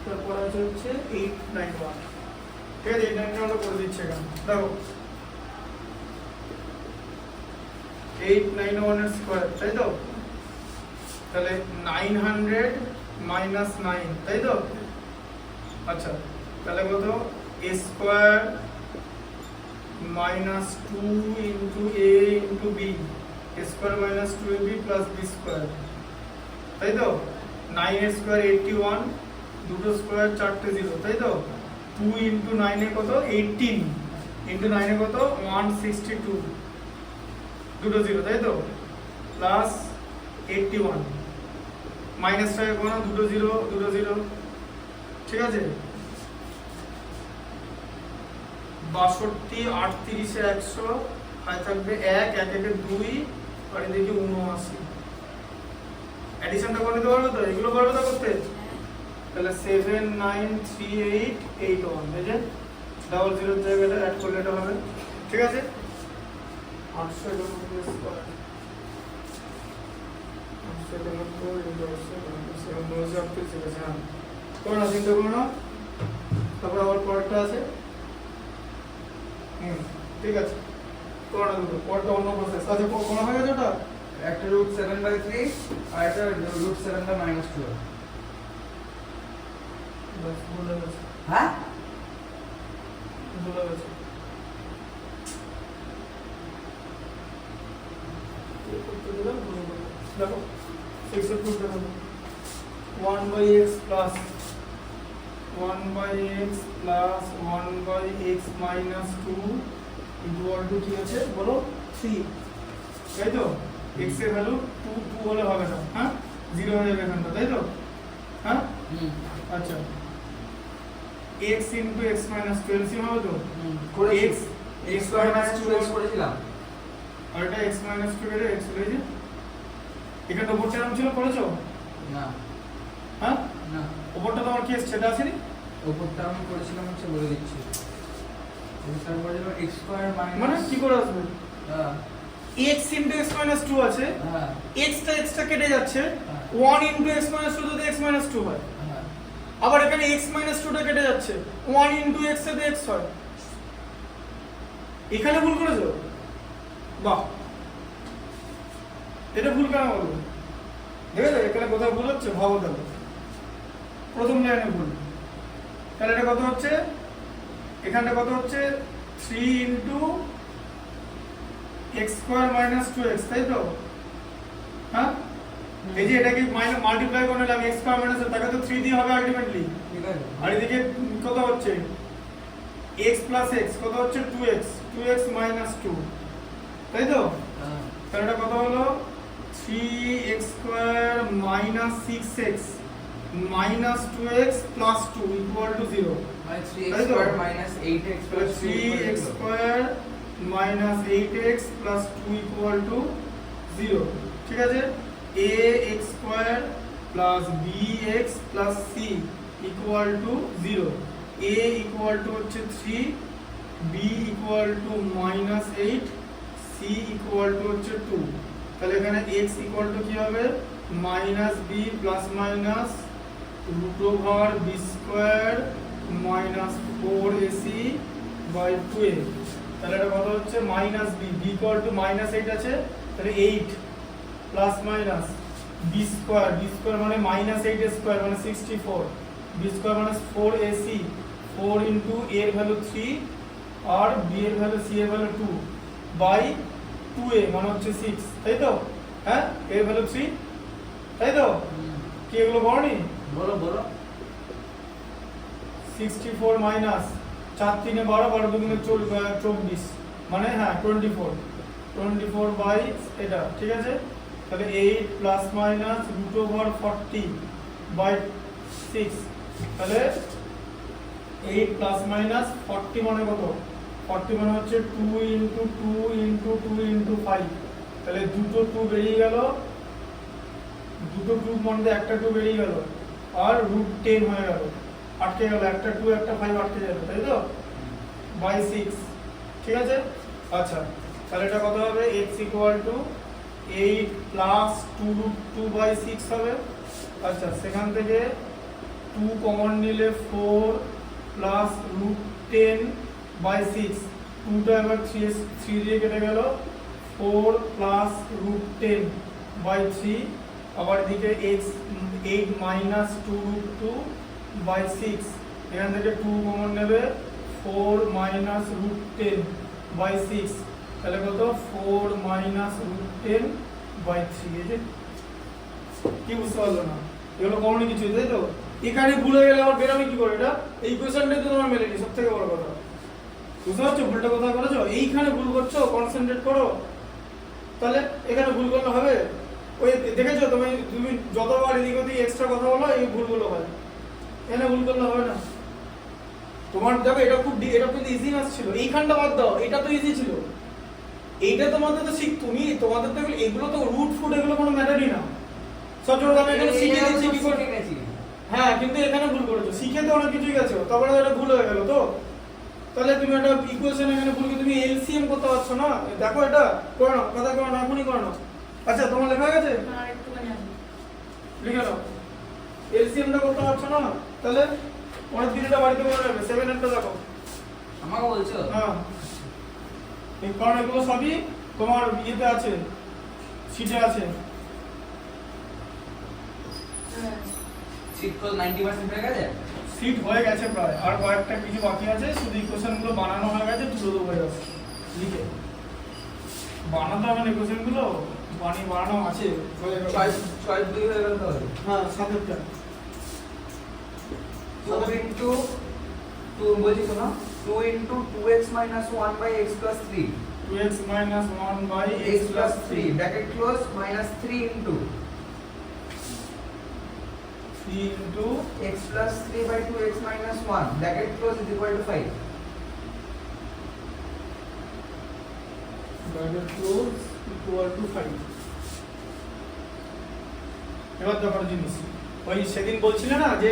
তারপর আছে হচ্ছে 891 ঠিক আছে 891 করে দিচ্ছে এখানে দেখো 891 এর স্কয়ার তাই তো তাহলে 900 মাইনাস 9 তাই তো আচ্ছা তাহলে কত a square minus 2 into a into b a square minus 2ab plus b square তাই তো 9 এর স্কয়ার 81 দুটো স্কয়ার চারটে 0 তাই তো 2 into 9 এ কত 18 into 9 এ কত 162 দুটো 0 তাই তো প্লাস 81 মাইনাস টাকে কোন দুটো 0 ঠিক আছে 62 38 এ 100 আর থাকবে 1 1 এ 2 আর এদিকে 79 এডিশনটা করে দিতে পারবে তো এগুলো পারবে তো করতে তাহলে 793881 এই যে ডাবল জিরো জায়গাটা অ্যাড করলে এটা হবে ঠিক আছে 800 এর মধ্যে স্কয়ার 800 এর মধ্যে ঠিক আছে হ্যাঁ কোন আছে তো কোন তারপর আবার পরেরটা আছে ঠিক আছে কোনটা দুটো পরেরটা অন্য প্রসেস আচ্ছা কোন হয়ে গেছে ওটা একটা √7/3 আর একটা √7/-12 বাস ভুলে গেছে হ্যাঁ ভুলে গেছে দেখো 6 এর টু দেখো 1/x plus 1/x plus 1/x minus 2 equal to কি আছে বলো 3 তাই তো x এর ভ্যালু 2 হলে হবে না হ্যাঁ 0 হয়ে যাবে এখানটা তাই তো হ্যাঁ আচ্ছা x into x minus 12 C হবে তো করেছি x x minus 2 করেছিলাম আর এটা x minus 2 এর x হয়ে যায় এখানে উপরটা নাম ছিল করেছো না হ্যাঁ না উপরটা তোমার কি এসছে সেটা আসেনি উপরটা আমি করেছিলাম হচ্ছে বলে দিচ্ছি ওটার পরে যখন x স্কয়ার মানে কি করে আসবে হ্যাঁ x into x minus 2 আছে হ্যাঁ x টা কেটে যাচ্ছে হ্যাঁ। 1 into x minus 2 যদি x minus 2 হয় হ্যাঁ আবার এখানে x minus 2 টা কেটে যাচ্ছে 1 into x এ x হয় এখানে ভুল করেছো বাহ এটা ভুল কেন বলবো দেখো এখানে কোথাও ভুল হচ্ছে ভাবো তাহলে প্রথম লাইনে ভুল তাহলে এটা কত হচ্ছে এখানটা কত হচ্ছে 3 into x square minus 2x তাই তো হ্যাঁ এই যে এটাকে মাল্টিপ্লাই করে নিলাম x square minus তাকে তো 3 দিয়ে হবে আলটিমেটলি ঠিক আছে আর এদিকে কত হচ্ছে x plus x কত হচ্ছে 2x minus 2 তাই তো হ্যাঁ তাহলে এটা কত হলো 3x square minus 6x minus 2x plus 2 equal to 0 মানে 3x তাই তো? স্কয়ার মাইনাস 8x তাহলে plus 3x square minus 8x plus 2 equal to 0 ঠিক আছে ax square plus bx plus c equal to 0 a equal to হচ্ছে 3 b equal to minus 8 c equal to হচ্ছে 2 তাহলে এখানে x equal to কি হবে minus b plus minus root over b square minus 4ac by 2a তাহলে এটা কত হচ্ছে minus b b equal to minus 8 আছে তাহলে 8 plus minus b square মানে minus 8 square মানে 64 b square মানে 4ac 4 into a এর ভ্যালু 3 আর b এর ভ্যালু c এর ভ্যালু 2 by 2a মানে হচ্ছে 6 তাই তো হ্যাঁ a এর ভ্যালু 3 তাই তো কি এগুলো বলনি বলো বলো 64 মাইনাস 4 3 12 12 দুগুণে 24 মানে হ্যাঁ 24 বাই এটা ঠিক আছে তাহলে 8 plus minus root over 40 by 6 তাহলে 8 প্লাস মাইনাস 40 মানে কত 40 মানে হচ্ছে 2 into 2 into 2 into 5 তাহলে দুটো 2 বেরিয়ে গেল, দুটো 2 মধ্যে একটা 2 বেরিয়ে গেল, আর √10 হয়ে গেল, আটকে গেল, একটা 2 একটা 5 আটকে গেল, তাই তো, বাই 6। ঠিক আছে, আচ্ছা তাহলে এটা কত হবে, x = 8 প্লাস 2√2/6 হবে। আচ্ছা সেখান থেকে 2 কমন নিলে 4 প্লাস √10/6, 2টা এবার 3 দিয়ে কেটে গেল, 4 প্লাস √10/3, আবার এদিকে x 8 মাইনাস 2√2/6, এখান থেকে 2 কমন নেবে, 4 মাইনাস √10/6, তাহলে কত, 4 মাইনাস √10/3। এই যে কি বুঝতে পারলো না, এগুলো কমনই কিছু, তাই তো। এখানে ভুলে গেলে আবার বেরোবে কি করে, এটা এই ইকুয়েশনটাই তো তোমার মেলেনি, সব থেকে বড় কথা। বুঝতে পারছো ভুলটা কোথায় করেছো, এইখানে ভুল করছো, কনসেন্ট্রেট করো, তাহলে এখানে ভুল করলে হবে। ওই দেখেছো তুমি যতবার এদিক ওদিক এক্সট্রা কথা বলো এই ভুলগুলো হয়, এখানে ভুল করলে হবে না। তোমার দেখো এটা কিন্তু ইজি ম্যাথ ছিল, এইখানটা বাদ দাও, এটা তো ইজি ছিল, এইটা তোমাদের তো তোমাদের তো এগুলো তো রুট ফুট এগুলো কোনো ম্যাটারই না, সব জন্য আমি এখানে শিখে দিচ্ছি কি করে। হ্যাঁ কিন্তু এখানে ভুল করেছো, শিখে তো অনেক কিছুই গেছো, তারপরে এটা ভুল হয়ে গেল তো। তাহলে তুমি একটা ইকুয়েশন এখানে ভুল করে তুমি এলসিএম করতে পারছো না, দেখো এটা করে নাও, কথা করে নাও, এখনই করে নাও। আচ্ছা তোমার লেখা হয়ে গেছে, আর একটুখানি আছে। লিখে নাও, এলসিএমটা করতে পারছো না, তাহলে অনেক দিনটা বাড়িতে মনে রাখবে, 7 এরটা দেখো। আমাকে বলছো? হ্যাঁ এই কারণ এগুলো সবই তোমার ইয়েতে আছে, শিটে আছে। হ্যাঁ। শীত তো 90% হয়ে গেছে। সিট হয়ে গেছে প্রায়, আর কয়েকটা কিছু বাকি আছে, শুধু ইকুয়েশন গুলো বানানো হয়ে গেছে, তুলে দেবো হয়ে গেছে, লিখে বানাতে হবে না ইকুয়েশন গুলো, বানানো আছে। 6 2 হয়ে গেল তাহলে। হ্যাঁ 7টা 2 into 2 বলছি শোনো, 2 into 2x minus 1 by x plus 3, 2x minus 1 by x plus 3 bracket close minus 3 into 3 into x plus 3 by 2x minus 1 bracket close is equal to 5. bracket close equal to 5। এবার দেখো জিনিস, ওই সেদিন বলছিলে না যে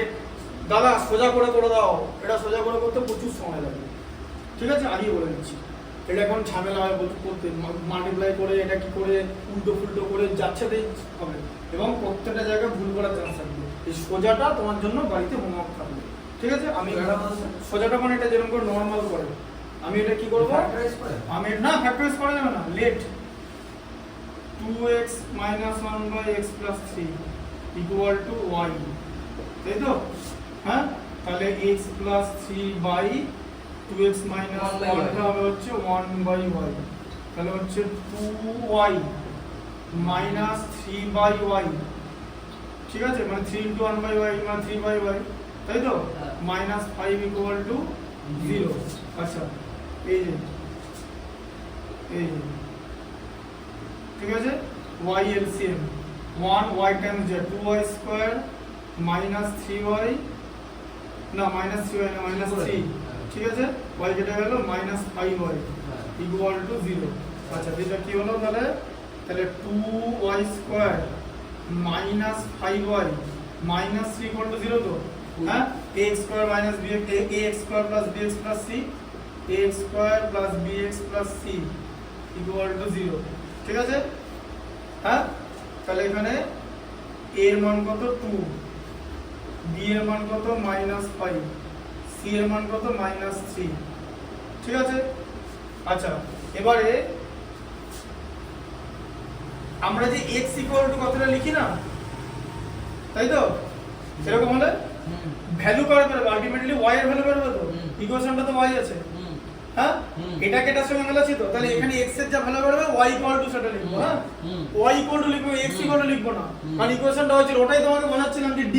দাদা সোজা করে দাও, এটা সোজা করে করতে প্রচুর সময় লাগে, ঠিক আছে, আগেই বলে দিচ্ছি। এটা এখন ঝামেলা হয় করতে, মাল্টিপ্লাই করে এটা কি করে উল্টো ফুল্টো করে যাচ্ছেতেই হবে, এবং প্রত্যেকটা জায়গায় ভুল করার চান্স থাকবে। এই সোজাটা তোমার জন্য বাড়িতে হোমওয়ার্ক থাকবে, ঠিক আছে। আমি সোজাটা মানে এটা যেরকম করে নর্মাল করে, আমি এটা কি করবো, আমি না ফ্যাক্টরাইজ করা যাবে না, late 2x minus 1 by x plus 3 equal to y, তাই তো। হ্যাঁ তাহলে x plus 3 by 2x minus 1 টা হবে হচ্ছে 1 by y, তাহলে হচ্ছে 2y minus 3 by y, ঠিক আছে, মানে 3 into 1 by y মানে 3 by y, তাই তো, minus 5 equal to 0। আচ্ছা এই যে ঠিক আছে, y LCM 1 y times z 2y square minus 3y না minus 3y না minus 3, ঠিক আছে, y কেটে গেল minus 5y equal to 0। আচ্ছা এটা কি হলো, তাহলে 2y square minus 5y minus 3 equal to 0 তো, হ্যাঁ, ax square minus bx ax square plus bx plus c ax square plus bx plus c equal to 0, ঠিক আছে। হ্যাঁ তাহলে এখানে a এর মান কত 2, b এর মান কত -5, c এর মান কত -3, ঠিক আছে। আচ্ছা এবারে আমরা যে x কতটা লিখি না, তাই তো, এরকম হলে ভ্যালু কার বেরোবে, আলটিমেটলি y এর ভ্যালু বেরোবে তো, ইকুয়েশনটা তো y আছে, হ্যাঁ এটাকে এটার সঙ্গে মেলাচ্ছি তো, তাহলে এখানে x এর যা ভ্যালু বেরোবে y ইকুয়াল টু সেটা লিখবো, হ্যাঁ y ইকুয়াল টু লিখবো, x ইকুয়াল টু লিখবো না, কারণ ইকুয়েশনটা হচ্ছে ওটাই তোমাকে বোঝাচ্ছিলাম যে d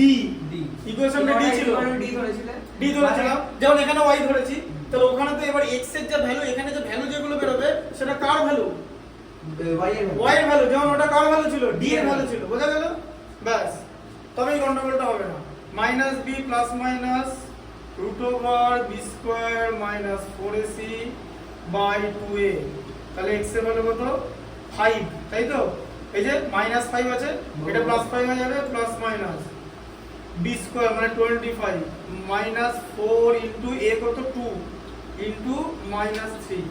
ইকুয়েশনটা d ছিল, d ধরেছিলাম, যেমন এখানে y ধরেছি, তাহলে ওখানে তো এবার x এর যা ভ্যালু, এখানে যে ভ্যালু যেগুলো বেরোবে সেটা কার ভ্যালু, y এর ভ্যালু, যেমন ওটা কার ভ্যালু ছিল, d এর ভ্যালু ছিল, বোঝা গেল, ব্যাস, তবে এই গন্ডগোলটা হবে না। Minus b plus minus √b square minus 4ac by 2a, তাহলে x এর ভ্যালু কত 5 তাই তো, এই যে -5 আছে, এটা +5 হয়ে যাবে, প্লাস মাইনাস b স্কয়ার মানে 25 মাইনাস 4 ইনটু a কত 2 ইনটু -3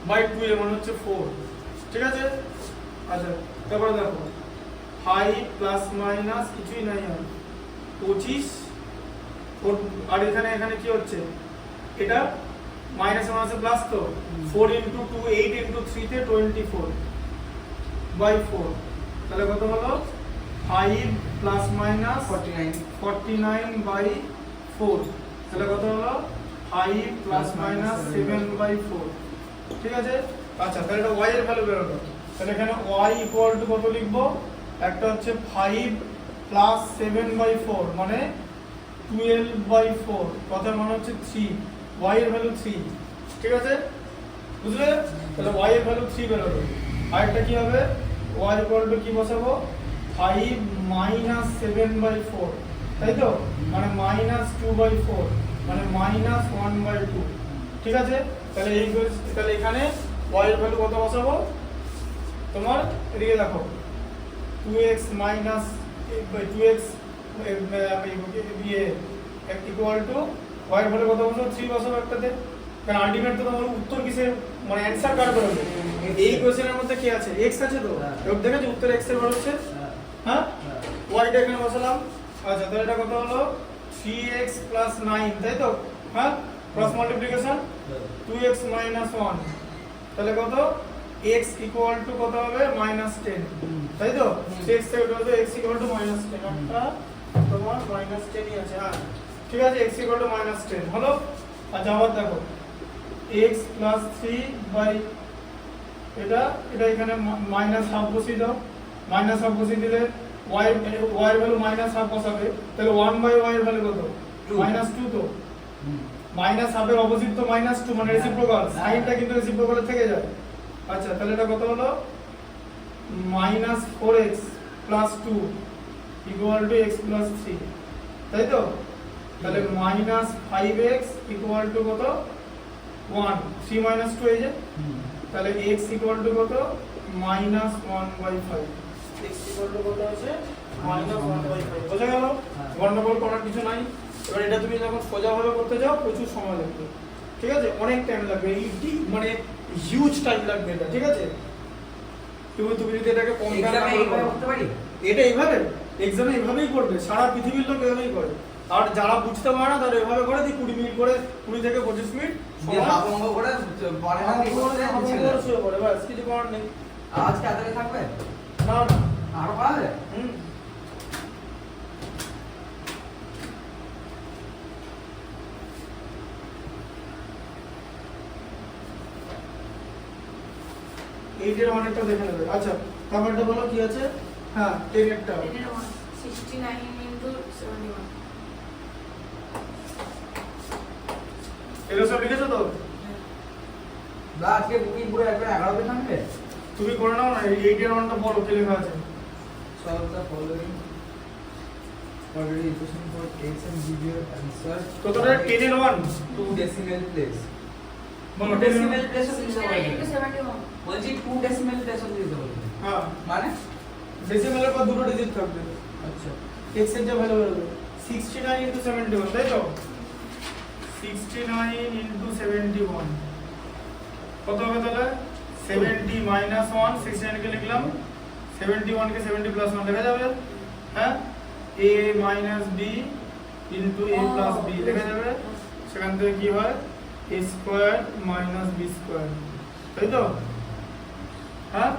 বাই 2 এর মানে হচ্ছে 4, ঠিক আছে। আচ্ছা তারপরে দেখো 5 প্লাস মাইনাস কিছুই নাই আর 25 আর এখানে এখানে কি হচ্ছে, এটা মাইনাস মাইনাসে প্লাস তো 4 ইনটু 2 8 ইনটু 3 তে 24 বাই 4, তাহলে কত হলো 5 প্লাস মাইনাস 49 বাই 4, তাহলে কত হলো 5 প্লাস মাইনাস 7 বাই 4, ঠিক আছে। আচ্ছা তাহলে এটা y এর ভ্যালু বের হলো, তাহলে এখানে y ইকুয়াল টু কত লিখবো, একটা হচ্ছে 5 প্লাস 7 বাই 4 মানে 12 বাই 4, কথার মানে হচ্ছে 3, y এর ভ্যালু 3, ঠিক আছে, বুঝলে। তাহলে y এর ভ্যালু 3 বের হলো। আর একটা কি হবে, y ইকুয়াল টু কি বসাবো 5 মাইনাস 7 বাই 4, তাই তো, মানে -2 বাই 4 মানে -1 বাই 2, ঠিক আছে। তাহলে এই তাহলে এখানে y এর ভ্যালু কত বসাবো, তোমার এদিকে দেখো 2x minus 2x equal to y এর ভ্যালু কত বসাবো 3 বসাবো একটাতে, কারণ আলটিমেট তো তোমার উত্তর কিসে মানে অ্যানসার কার করবে, এই কোশ্চেনের মধ্যে কি আছে x আছে তো, এবার দেখেছো উত্তর x এর মান হচ্ছে, হ্যাঁ y টা এখানে বসালাম। আচ্ছা তাহলে এটা কত হলো 3x প্লাস 9, তাই তো, হ্যাঁ ক্রস মাল্টিপ্লিকেশন 2x মাইনাস 1, তাহলে কত x ইকুয়াল টু কত হবে -10, তাই তো, x থেকে কত x ইকুয়াল টু -10, একটা তোমার -10ই আছে, হ্যাঁ ঠিক আছে, x ইকুয়াল টু -10 হলো। আচ্ছা আবার দেখো x প্লাস 3 বাই এটা এখানে -1/2 বসিয়ে দাও, -1/2 বসিয়ে দিলে y এর ভ্যালু -1/2 বসাবে, তাহলে 1/y এর ভ্যালু কত -2 তো, -1/2 এর অপোজিট তো -2 মানে রেসিপ্রোকাল, সাইনটা কিন্তু রেসিপ্রোকাল থেকে যায়। আচ্ছা তাহলে এটা কত হলো -4x plus 2 equal to x plus 3, তাই তো, তাহলে -5x ইকুয়াল টু কত 1, 3 minus 2 এই যে, তাহলে x ইকুয়াল টু কত -1/5, x ইকুয়াল টু কত আছে -1/5, বোঝা গেল, গন্ডগোল করার কিছু নাই। এবার এটা তুমি যখন সোজাভাবে করতে যাও প্রচুর সময় লাগবে, ঠিক আছে, অনেক টাইম লাগবে, মানে হিউজ টাইম লাগবে এটা, ঠিক আছে। তুমি যদি এটাকে কম্পেয়ার করতে পারি, এটা এইভাবে এক্সামে এইভাবেই করবে, সারা পৃথিবীর লোক এইভাবেই করে, আর যারা বুঝতে পারে না তারা এভাবে করে 20 মিনিট করে 20 থেকে 25 মিনিট অঙ্ক করে পরে না দিয়ে শুরু করে, বাস কিছু করার নেই। আজকে আদারে থাকবে না না আরো পারবে। এইটার অনেকটা দেখে নেবে। আচ্ছা তারপরটা বলো কি আছে, হ্যাঁ 10 এরটা 69 into 71, এগুলো সব লিখেছো তো, না আজকে বুকিং পুরো একবার 11 তে থাকবে। তুমি করে নাও না, এই 8 এর ওয়ানটা বলো কি লেখা আছে। Solve the following quadratic equation for x and give your answer. কতটা 10 এর ওয়ান 2 decimal place বলো 10 decimal place of 69 into 71, বলছি 2 decimal place of দিতে বলবে, হ্যাঁ মানে ডেসিমেলের পর দুটো ডিজিট থাকবে। আচ্ছা x এর যা ভ্যালু বেরোবে 69 into 71, তাই তো, 69 into 71 কত হবে তাহলে 70 minus 1, 69 কে লিখলাম, 71 কে 70 plus 1 লেখা যাবে, হ্যাঁ a minus b into a plus b লেখা যাবে, সেখান থেকে কি হয় a square minus b square, তাই তো, হ্যাঁ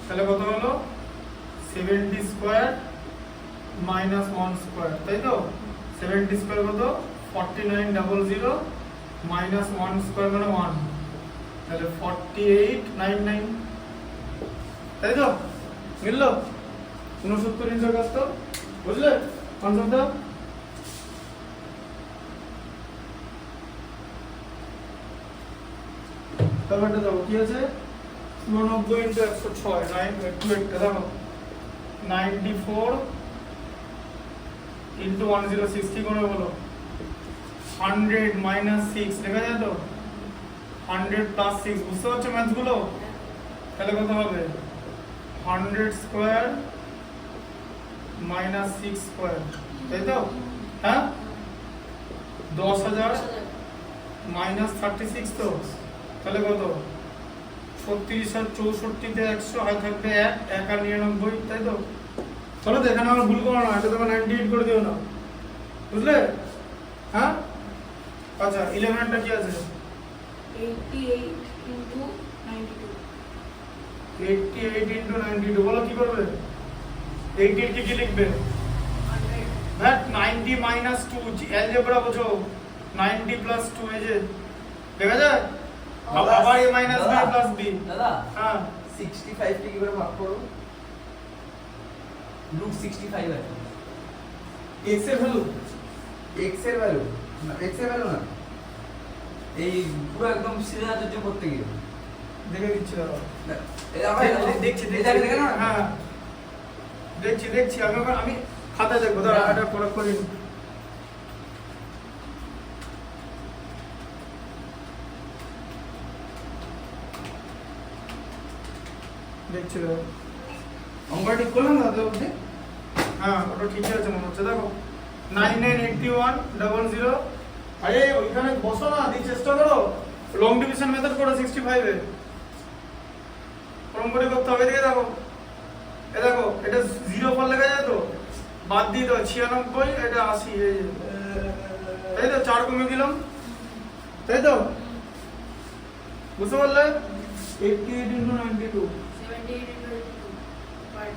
তাহলে কত হলো 70 square minus 1 square, তাই তো, 70 square কত 4900 minus 1 square মানে 1, তাহলে 4899, তাই তো, মিললো 69 ইঞ্চের কাজ তো, বুঝলে কনসেপ্টটা। তারপরটা দেখো কি আছে 89 into 106, 9 দেখো 94 into 106 কি করে বলো 100 minus 6 লেখা যায় তো, 100 plus 6 বুঝতে পারছো ম্যাথ গুলো, তাহলে কত হবে 100 স্কয়ার মাইনাস 6 স্কয়ার, তাই তো? হ্যাঁ 10,000 মাইনাস 36 তো, তাহলে কত 36 আর 64 তে 100 আর থাকবে 1 1 আর 99, তাই তো? চলো তো এখানে আমার ভুল করো না, এটা তোমার 98 করে দিও না, বুঝলে? হ্যাঁ আচ্ছা 11টা কি আছে? 88 into 92. 88 into 92 বলো কি করবে? 88 কে কি লিখবে? 100. হ্যাঁ 90 minus 2 অ্যালজেব্রা বোঝো, 90 plus 2 এই যে দেখা যায় আবার a minus b plus b। দাদা হ্যাঁ 65 কে কি করে ভাগ করব? রুট 65 আছে x এর ভ্যালু, x এর ভ্যালু না, x এর ভ্যালু না, এই পুরো একদম সিধা যাচ্ছে করতে গিয়ে দেখে দিচ্ছি দাঁড়াও। এই আবার দেখছি এটা দেখে না। হ্যাঁ দেখছি আমি খাতায় দেখবো, দাঁড়া এটা পরে করি। দেখছি দাঁড়াও, অঙ্কটা ঠিক করলাম না তো অবধি? হ্যাঁ ওটা ঠিকই আছে মনে হচ্ছে, দেখো 998100। আরে ওইখানে বসো না, দিয়ে চেষ্টা করো, লং ডিভিশন মেথড করো 65 এ ক্রম করে করতে হবে। এদিকে দেখো, এ দেখো এটা 0 পর লেখা যায় তো, বাদ দিয়ে দাও 96, এটা 80, এই যে তাই তো, 4 কমে দিলাম, তাই তো? বুঝতে পারলে? 88 into 92 78 into 82. But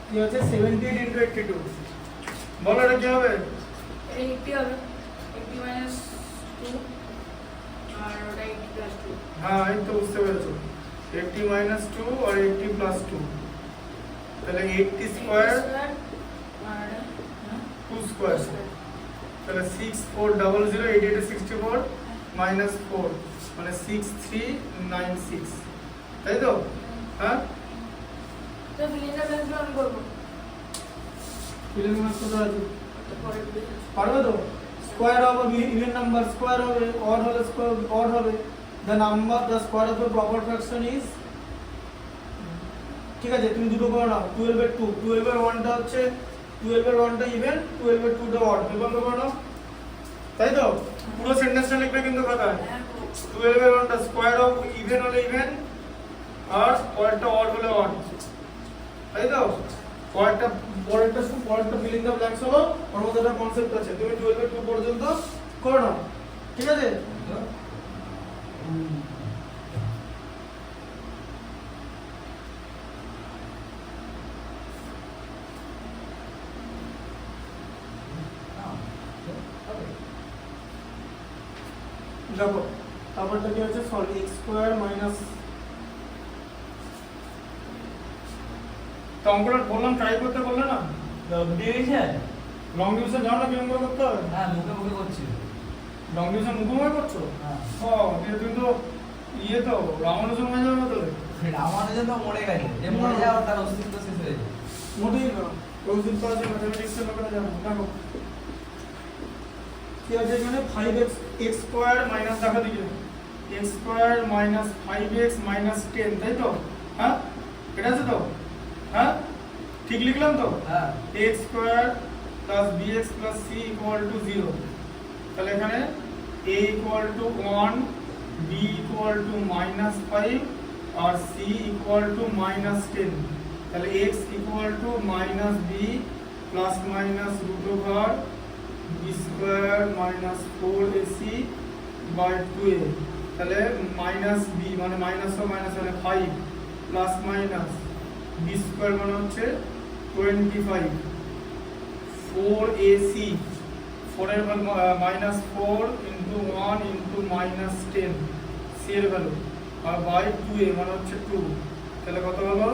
কি হচ্ছে 78 into 82, বলো এটা কি হবে? 80 হবে, 80 minus 2 আর ওটা 80 plus 2. হ্যাঁ এই তো বুঝতে পেরেছো, 80 minus 2 আর 80 plus 2, তাহলে 80 স্কয়ার আর 2 স্কয়ার, তাহলে 6400 88 64 minus 4 মানে 6396, তাই তো? হ্যাঁ তো ফিলিংটা ব্যালেন্স আমি করব ফিলিং মাস কত আছে? তো পরে দিতে পারবে তো? স্কয়ার হবে ইভেন নাম্বার, স্কয়ার হবে অড হলে স্কয়ার অড হবে, the number the square of the proper fraction is, ঠিক আছে তুমি দুটো করে নাও, 12 এর 2, 12 এর 1টা হচ্ছে 12 এর 1টা ইভেন, 12 এর 2টা অড, এভাবে করে নাও, তাই তো? পুরো সেন্টেন্সটা লিখবে কিন্তু খাতায়, 12 এর 1টা স্কয়ার অফ ইভেন হলে ইভেন আর পরেরটা অড হলে অড, তাই তো? পরেরটা ফিলিং দ্য ব্ল্যাঙ্কস হলো, ওর মধ্যে একটা কনসেপ্ট আছে, তুমি 12 এর 2 পর্যন্ত করে নাও, ঠিক আছে? দেখো তারপরটা কি হচ্ছে, সরি x স্কয়ার মাইনাস, তো অঙ্কটা বললাম ট্রাই করতে, বললে না ডিভিশন লং ডিভিশন জানো না কি অঙ্ক করতে হবে? হ্যাঁ মুখে মুখে করছি। লং ডিভিশন মুখোমুখি করছো? হ্যাঁ ও দিয়ে তুমি তো ইয়ে তো রামানুজন হয়ে যাবে তো, রামানুজন তো মরে গেছে, যে মরে যাওয়ার তার অস্তিত্ব শেষ হয়ে যায়। মোটেই না, প্রতিদিন তো আছে ম্যাথমেটিক্সের লোকেরা জানো। দেখো কি আছে এখানে 5x x স্কয়ার মাইনাস, দেখো দিকে x square minus 5x minus 10, তাই তো? হ্যাঁ এটা আছে তো? হ্যাঁ ঠিক লিখলাম তো? হ্যাঁ x square plus bx plus c equal to 0, তাহলে এখানে a equal to 1, b equal to minus 5 আর c ইকুয়াল টু মাইনাস 10, তাহলে x equal to minus b plus minus root over b square minus 4ac by 2a, তাহলে minus b মানে minus ও minus মানে 5 plus minus b square মানে হচ্ছে 25 4ac, 4 এর value minus 4 into 1 into minus 10 c এর value R by 2a মানে হচ্ছে 2, তাহলে কত হলো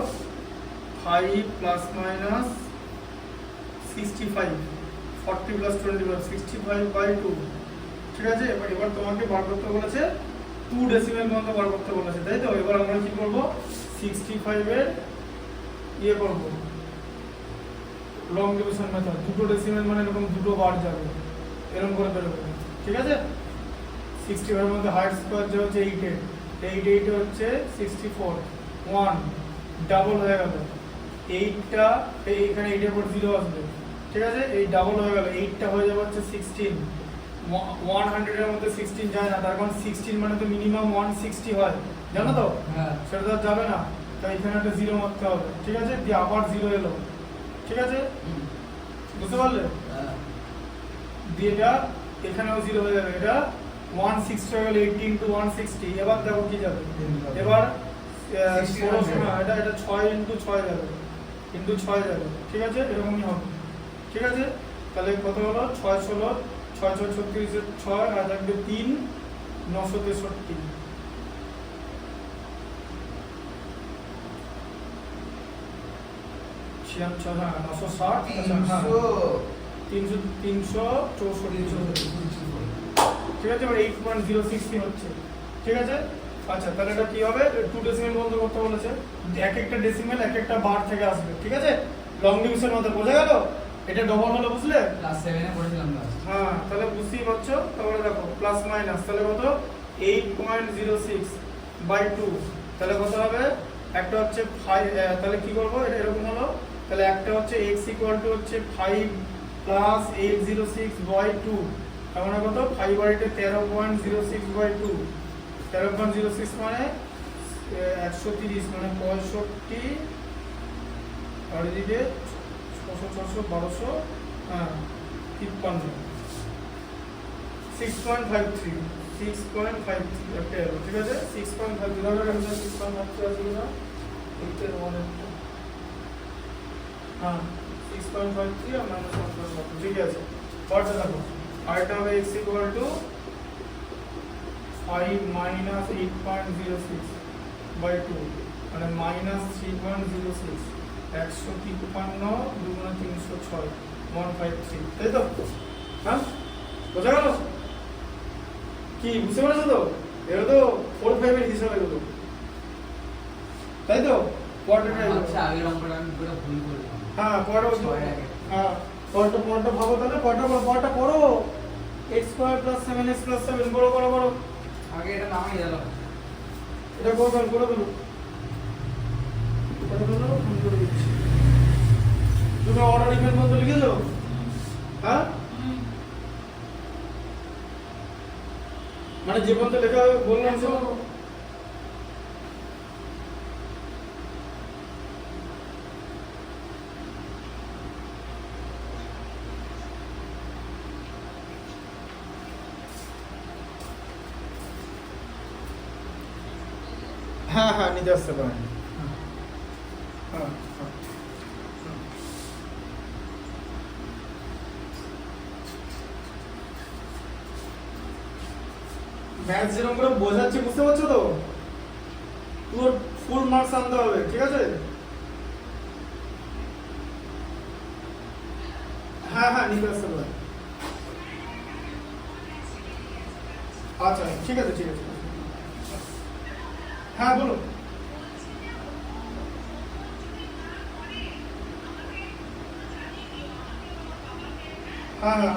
5 প্লাস মাইনাস 65, 40 প্লাস 25 65 বাই 2, ঠিক আছে? এবার তোমাকে বার করতে বলেছে 2 ডেসিমেল পর্যন্ত বার করতে বলেছে, তাই তো? এবার আমরা কি করব 65 এর ইয়ে করব লং ডিভিশন মেথড, দুটো ডেসিমেল মানে এরকম দুটো বার যাবে, এরকম করে বেরোবে, ঠিক আছে? 65 এর মধ্যে হাইট স্কয়ার যে হচ্ছে 8 এর 8 হচ্ছে 64 1 ডাবল হয়ে গেল 8টা এইখানে 8 এর পর 0 আসবে ঠিক আছে এই ডাবল হয়ে গেল 8টা হয়ে যাবে হচ্ছে 16 100 এর মধ্যে 16 যায় না তার কারণ 16 মানে তো মিনিমাম 160 হয় জানো তো হ্যাঁ সেটা তো আর যাবে না তাই এখানে একটা 0 মারতে হবে ঠিক আছে দিয়ে আবার 0 এলো ঠিক আছে বুঝতে পারলে দিয়ে এটা এখানেও 0 হয়ে যাবে এটা 160 হয়ে গেল 80 ইনটু 160 এবার দেখো কি যাবে এবার 16 না এটা 6 ইনটু 6 যাবে ইনটু 6 যাবে ঠিক আছে এরকমই হবে ঠিক আছে তাহলে কত হলো 6 16 6 6 36 6 আর থাকবে 3 963 96 হ্যাঁ 960 364 ঠিক আছে এবার 8.060 হচ্ছে ঠিক আছে আচ্ছা তাহলে এটা কি হবে 2 ডেসিমেল বন্ধ করতে বলেছে এক একটা ডেসিমেল এক একটা বার থেকে আসবে ঠিক আছে লং ডিভিশন মধ্যে বোঝা গেল এটা ডবল হলো বুঝলে ক্লাস 7 এ পড়েছিলাম না হ্যাঁ তাহলে বুঝতেই পারছো তাহলে দেখো প্লাস মাইনাস তাহলে কত 8.06 বাই 2 তাহলে কত হবে একটা হচ্ছে 5 তাহলে কি করব এটা এরকম হলো তাহলে একটা হচ্ছে x হচ্ছে 5 প্লাস 806 বাই 2 তার মানে কত 5 আর 8 13.06 বাই 2 13.06 মানে 130 মানে 65 আর এদিকে 600 1200 হ্যাঁ 53 6.53 6.53 একটা এলো ঠিক আছে 6.53 ধরো এটা 6.53 আছে কিনা এইটা মনে হ্যাঁ 6.53 আর মাইনাস 1.53 ঠিক আছে পড়তে থাকো আর এটা হবে x equal to 5 minus 8.06 by 2 মানে minus 3.06 153 দুগুণে 306 153 তাই তো হ্যাঁ বোঝা গেল কি বুঝতে পারছো তো এটা তো 4 5 এর হিসাব এগুলো তাই তো কোয়ার্টারটা আচ্ছা আগের অঙ্কটা আমি পুরো ভুল করলাম হ্যাঁ পড়ো হ্যাঁ পড়টা ভাবো তাহলে পড়টা পড়ো x square plus 7x plus 7 বড় আগে এটা নামাই গেল এটা করে দিল ফোন করে দিচ্ছি তুমি অর্ডার ইমেল মধ্যে লিখে দাও হ্যাঁ মানে যে পর্যন্ত লেখা হবে বললাম তো হ্যাঁ হ্যাঁ নিতে আসতে পারেন হ্যাঁ ম্যাথ যেরকম করে বোঝাচ্ছি বুঝতে পারছো তো তোর ফুল মার্কস আনতে হবে ঠিক আছে হ্যাঁ হ্যাঁ নিতে আসতে পারেন আচ্ছা ঠিক আছে হ্যাঁ বলো হ্যাঁ হ্যাঁ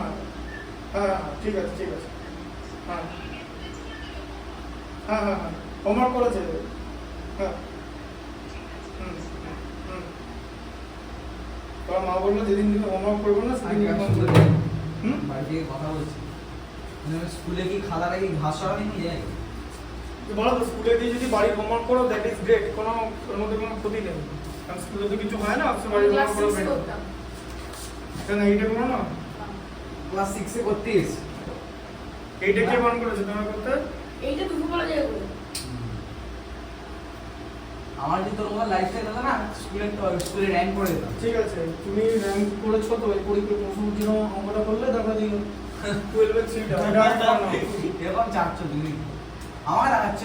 হ্যাঁ হ্যাঁ ঠিক আছে হ্যাঁ হ্যাঁ হ্যাঁ হ্যাঁ হোমওয়ার্ক করেছে হ্যাঁ তোর মা বললো যেদিন তুমি হোমওয়ার্ক করবো না সেদিন বাড়ি কথা বলছি স্কুলে কি খালার আগে ঘাস সরানি নিয়ে যায় বলো তো স্কুলে দিয়ে যদি বাড়ির হোমওয়ার্ক করো দ্যাট ইজ গ্রেট কোনো ওর মধ্যে কোনো ক্ষতি নেই কারণ স্কুলে তো কিছু হয় না বাড়ির হোমওয়ার্ক করো বেটার কেন এইটা করো না ক্লাস 6 এ করতিস এইটা কে বারণ করেছে তোমার করতে এইটা তুমি বলা যায় বলে আমার যে তোর মতো লাইফস্টাইল হতো না স্কুলে র্যাঙ্ক করে দিতাম ঠিক আছে তুমি র্যাঙ্ক করেছো তো এই পরীক্ষার প্রশ্ন দিনো অঙ্কটা করলে দেখা দিও 12 এর সিট এরকম চাচ্ছ তুমি আমার দেখাচ্ছ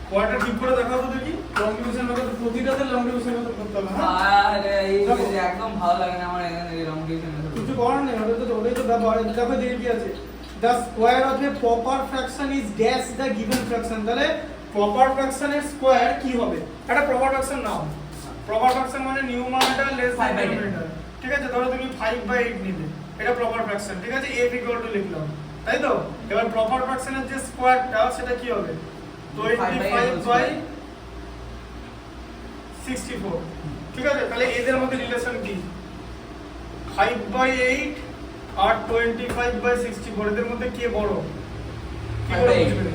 কোয়ার্টার ঠিক করে দেখাও তো দেখি লং ডিভিশন মতো প্রতিটাতে লং ডিভিশন মতো করতে হবে হ্যাঁ আরে এই যে একদম ভালো লাগে না আমার এখানে এই রং ডিভিশন কিছু করার নেই ওটাই তো ব্যাপার দেখো দেখি কি আছে the square of a proper fraction is dash the given fraction তাহলে প্রপার ফ্র্যাকশনের স্কয়ার কি হবে এটা প্রপার ফ্র্যাকশন নাও প্রপার ফ্র্যাকশন মানে নিউমারেটর লেস দ্যান ডিনোমিনেটর ঠিক আছে ধরো তুমি 5/8 নিলে এটা প্রপার ফ্র্যাকশন ঠিক আছে f লিখলাম তাই তো এবার প্রপার ফ্র্যাকশনের যে স্কয়ারটা সেটা কি হবে 25/64 ঠিক আছে তাহলে এদের মধ্যে রিলেশন কি 5/8 আর 25/64 এদের মধ্যে কে বড় কি করে 5/8 বুঝবে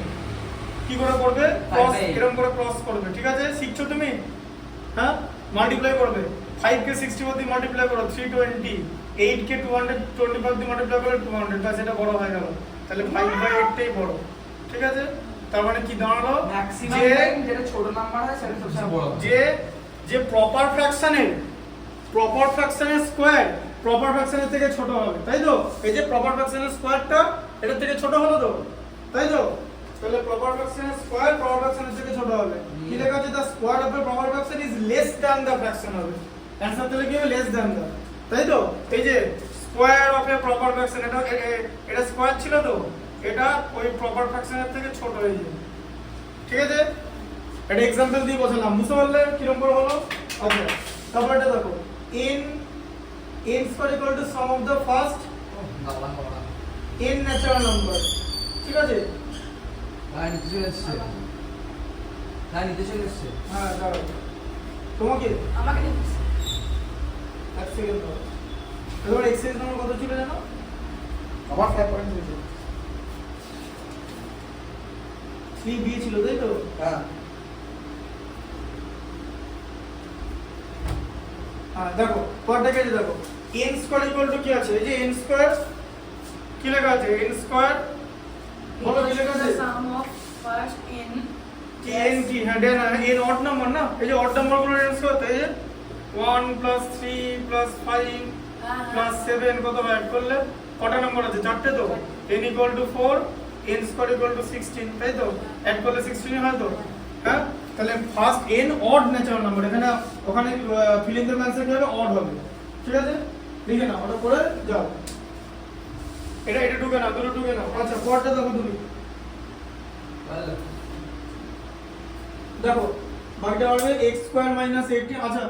কি করে করবে ক্রস 5/8 এরকম করে ক্রস করবে ঠিক আছে শিখছো তুমি হ্যাঁ মাল্টিপ্লাই করবে 5 কে 64 দিয়ে মাল্টিপ্লাই করো 320 8 কে 225 দিয়ে মাল্টিপ্লাই করলে 200 তাহলে সেটা বড় হয়ে গেল তাহলে 5/8 টাই বড় ঠিক আছে তার মানে কি দাঁড়ালো ম্যাক্সিমাম যে টাইম যেটা ছোট নাম্বার হয় সেটা সবচেয়ে বড় হয়। যে প্রপার ফ্র্যাকশনের স্কয়ার প্রপার ফ্র্যাকশনের থেকে ছোট হবে তাই তো এই যে প্রপার ফ্র্যাকশনের স্কয়ারটা এটা থেকে ছোট হলো তো তাই তো তাহলে প্রপার ফ্র্যাকশনের স্কয়ার প্রপার ফ্র্যাকশনের থেকে ছোট হবে কি লেখা আছে the square of the proper fraction is less than the fraction হবে অ্যানসার তাহলে কি হবে লেস দ্যান দ্য তাই তো এই যে square of a proper fraction এটা স্কয়ার ছিল তো এটা ওই প্রপার ফ্র্যাকশনের থেকে ছোট হয়ে যাবে ঠিক আছে একটা एग्जांपल দিয়ে বোঝালাম বুঝতে পারলে কিরকম করে হলো আচ্ছা তারপর এটা দেখো n square equal to some of the first বাবা বাবা n ন্যাচারাল নাম্বার ঠিক আছে হ্যাঁ নিতে চলে এসছে হ্যাঁ দাঁড়াও তোমাকে আমাকে দিস এক সেকেন্ড দাও তোমার এক্সারসাইজ নাম্বার কত ছিল জানো আমার 5 পয়েন্ট হয়েছে 3b ছিল তাই তো হ্যাঁ হ্যাঁ দেখো পরটা কেটে দেখো n স্কয়ার ইকুয়াল টু কি আছে এই যে n স্কয়ার কি লেখা আছে n স্কয়ার বলো কি লেখা আছে সাম অফ ফার্স্ট n কি n কি হ্যাঁ দেন n অড নাম্বার না এই যে অড নাম্বার গুলো n স্কয়ার তাই যে 1 + 3 + 5 + 7 কত অ্যাড করলে কটা নাম্বার আছে চারটে তো n = 4 n স্কয়ার = 16 তাই তো অ্যাড করলে 16 হয় তো হ্যাঁ তাহলে first n odd natural number এখানে ওখানে ফিল ইন দ্য ব্ল্যাঙ্কস কি হবে অড হবে ঠিক আছে লিখে নাও ওটা করে যাও এটা ঢুকে নাও দুটো ঢুকে নাও আচ্ছা পরটা দেখো তুমি দেখো বাকিটা হবে x² - 18 আচ্ছা